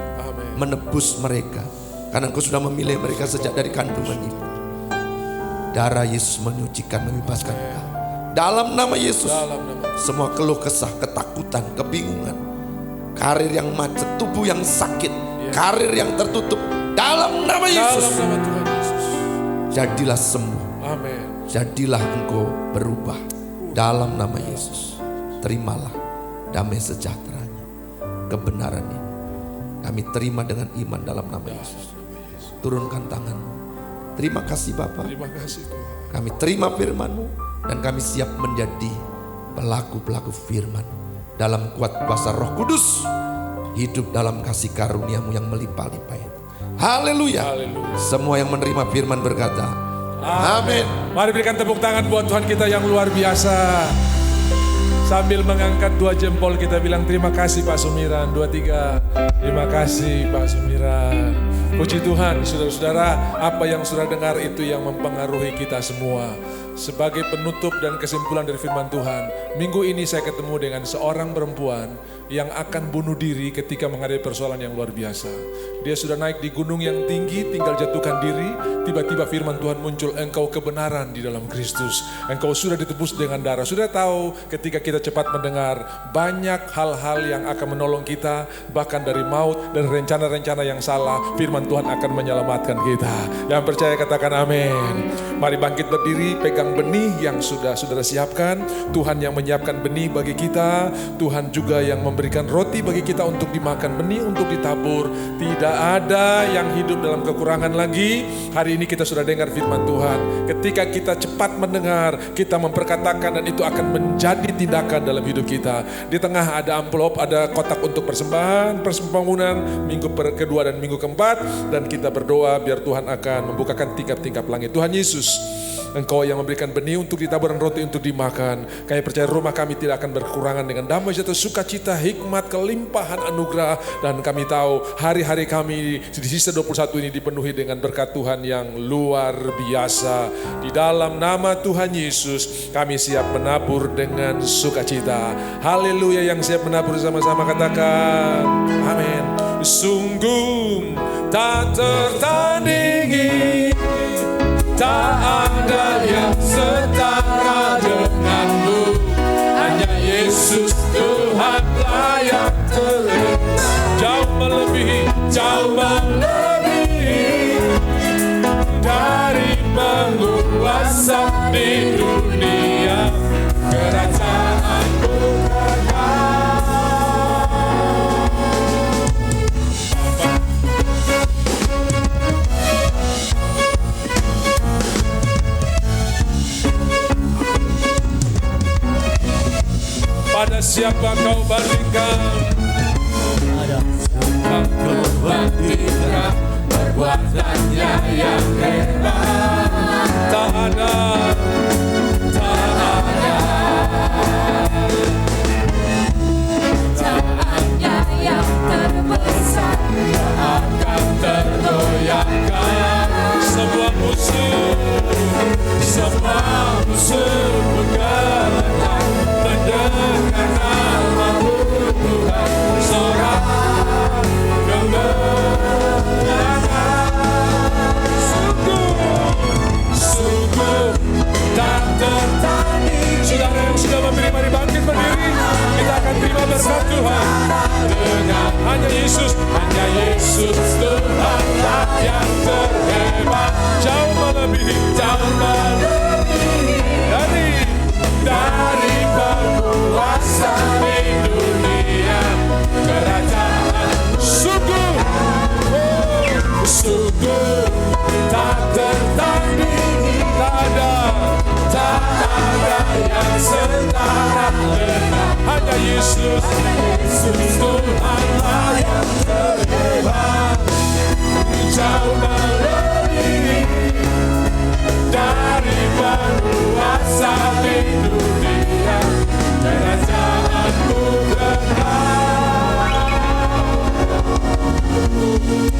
Menebus mereka. Karena Engkau sudah memilih mereka sejak dari kandungan ibu. Darah Yesus menyucikan, membebaskan engkau. Dalam nama Yesus, semua keluh kesah, ketakutan, kebingungan, karir yang macet, tubuh yang sakit, karir yang tertutup, dalam nama Yesus, jadilah sembuh. Amin. Jadilah engkau berubah. Dalam nama Yesus, terimalah damai sejahteranya, kebenaran ini. Kami terima dengan iman dalam nama Yesus. Turunkan tanganmu. Terima kasih Bapa. Terima kasih Tuhan. Kami terima firman-Mu dan kami siap menjadi pelaku-pelaku firman dalam kuat kuasa Roh Kudus, hidup dalam kasih karunia-Mu yang melimpah-limpah itu. Haleluya. Semua yang menerima firman berkata, amin. Mari berikan tepuk tangan buat Tuhan kita yang luar biasa. Sambil mengangkat 2 jempol kita bilang terima kasih Pak Sumiran. 2, 3. Terima kasih Pak Sumiran. Puji Tuhan, saudara-saudara, apa yang saudara dengar itu yang mempengaruhi kita semua. sebagai penutup dan kesimpulan dari firman Tuhan, minggu ini saya ketemu dengan seorang perempuan yang akan bunuh diri ketika menghadapi persoalan yang luar biasa. Dia sudah naik di gunung yang tinggi, tinggal jatuhkan diri. Tiba-tiba firman Tuhan muncul, engkau kebenaran di dalam Kristus. Engkau sudah ditebus dengan darah. Sudah tahu ketika kita cepat mendengar, banyak hal-hal yang akan menolong kita, bahkan dari maut dan rencana-rencana yang salah, firman Tuhan akan menyelamatkan kita. Yang percaya katakan amin. Mari bangkit berdiri, pegang benih yang sudah saudara siapkan. Tuhan yang menyiapkan benih bagi kita. Tuhan juga yang memberikan roti bagi kita untuk dimakan, benih untuk ditabur. Tidak ada yang hidup dalam kekurangan lagi. Hari ini kita sudah dengar firman Tuhan. Ketika kita cepat mendengar, kita memperkatakan, dan itu akan menjadi tindakan dalam hidup kita. Di tengah ada amplop, ada kotak untuk persembahan, pembangunan, minggu kedua dan minggu keempat. Dan kita berdoa biar Tuhan akan membukakan tingkap-tingkap langit. Tuhan Yesus, Engkau yang memberikan benih untuk ditabur dan roti untuk dimakan. Kami percaya rumah kami tidak akan berkekurangan dengan damai sejahtera, sukacita, hikmat, kelimpahan anugerah. Dan kami tahu hari-hari kami di sisa 21 ini dipenuhi dengan berkat Tuhan yang luar biasa. Di dalam nama Tuhan Yesus kami siap menabur dengan sukacita. Haleluya, yang siap menabur sama-sama katakan amin. Sungguh tak tertandingi, tak ada yang setara denganmu. Hanya Yesus Tuhanlah yang terhebat. Jauh melebihi dari penguasa di dunia. Kerajaanmu kekal. Pada siapa kau bandingkan? Pada siapa kau bandingkan? Perbuatannya yang hebat. Tak ada. Caraannya yang terbesar akan tergoyahkan. Semua musuh bergerak mendengar nama-Mu Tuhan. Sorak kemenangan. Sungguh tak tertanding. Saudara yang sudah memberi, mari bangkit berdiri. Kita akan terima berkat Tuhan. Dengan hanya Yesus Tuhanlah yang terhebat. Jauh melebihi dari penguasa di dunia. Kerajaan sungguh tak tertandingi. Tak ada yang setara dengan hanya Yesus Tuhanlah yang terhebat. Jauh melebihi dari penguasa di dunia. Kerajaanmu kekal.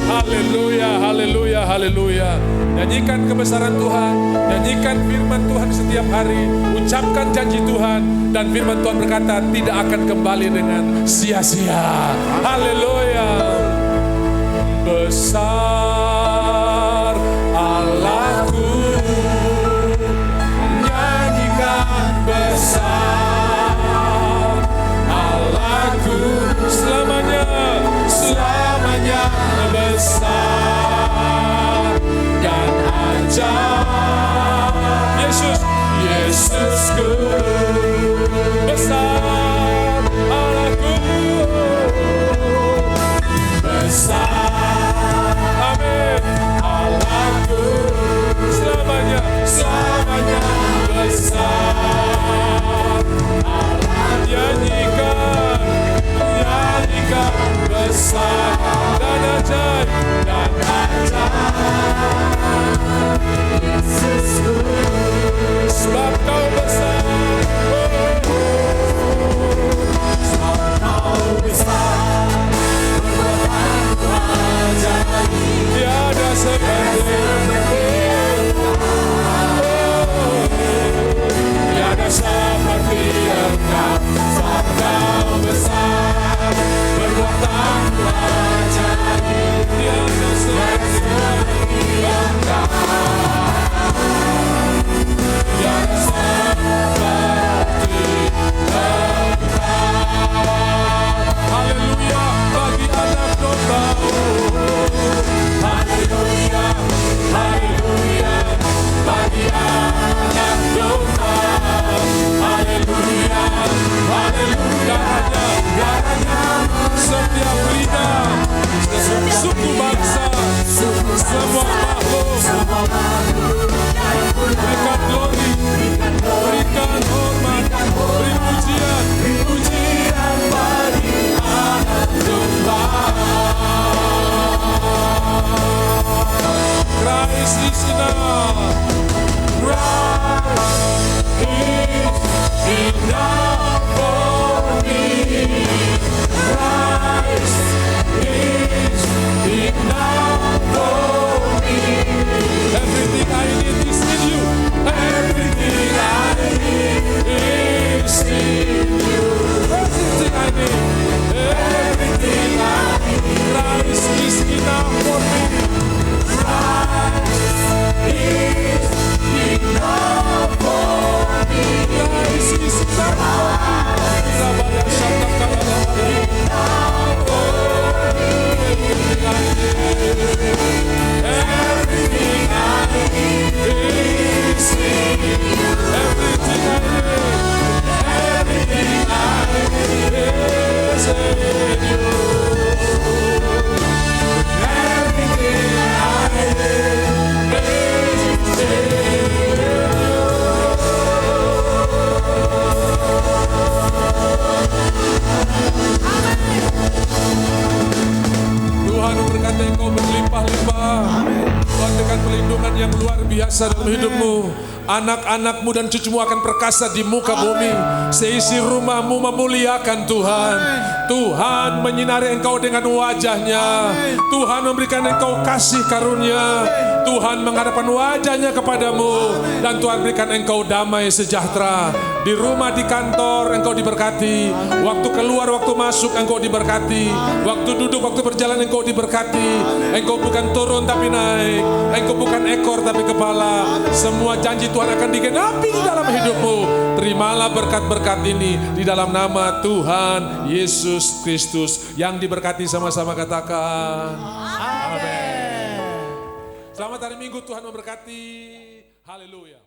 Haleluya, haleluya, haleluya. Nyanyikan kebesaran Tuhan, nyanyikan firman Tuhan setiap hari, ucapkan janji Tuhan, dan firman Tuhan berkata tidak akan kembali dengan sia-sia. Haleluya. Besar Allahku, nyanyikan besar Allahku, selamanya besar dan ajaib. Yesusku besar Allahku, besar. Amin. dalam hidupmu. Anak-anakmu dan cucumu akan perkasa di muka bumi. Seisi rumahmu memuliakan Tuhan. Tuhan menyinari engkau dengan wajahnya. Tuhan memberikan engkau kasih karunia. Tuhan menghadapkan wajahnya kepadamu. Dan Tuhan berikan engkau damai sejahtera. Di rumah, di kantor engkau diberkati. Waktu keluar, waktu masuk engkau diberkati. Waktu duduk, waktu berjalan engkau diberkati. Engkau bukan turun tapi naik. Engkau bukan ekor tapi kepala. Semua janji Tuhan akan digenapi di dalam hidupmu. Terimalah berkat-berkat ini di dalam nama Tuhan Yesus Kristus. Yang diberkati sama-sama katakan. Amin. Selamat hari Minggu, Tuhan memberkati. Haleluya.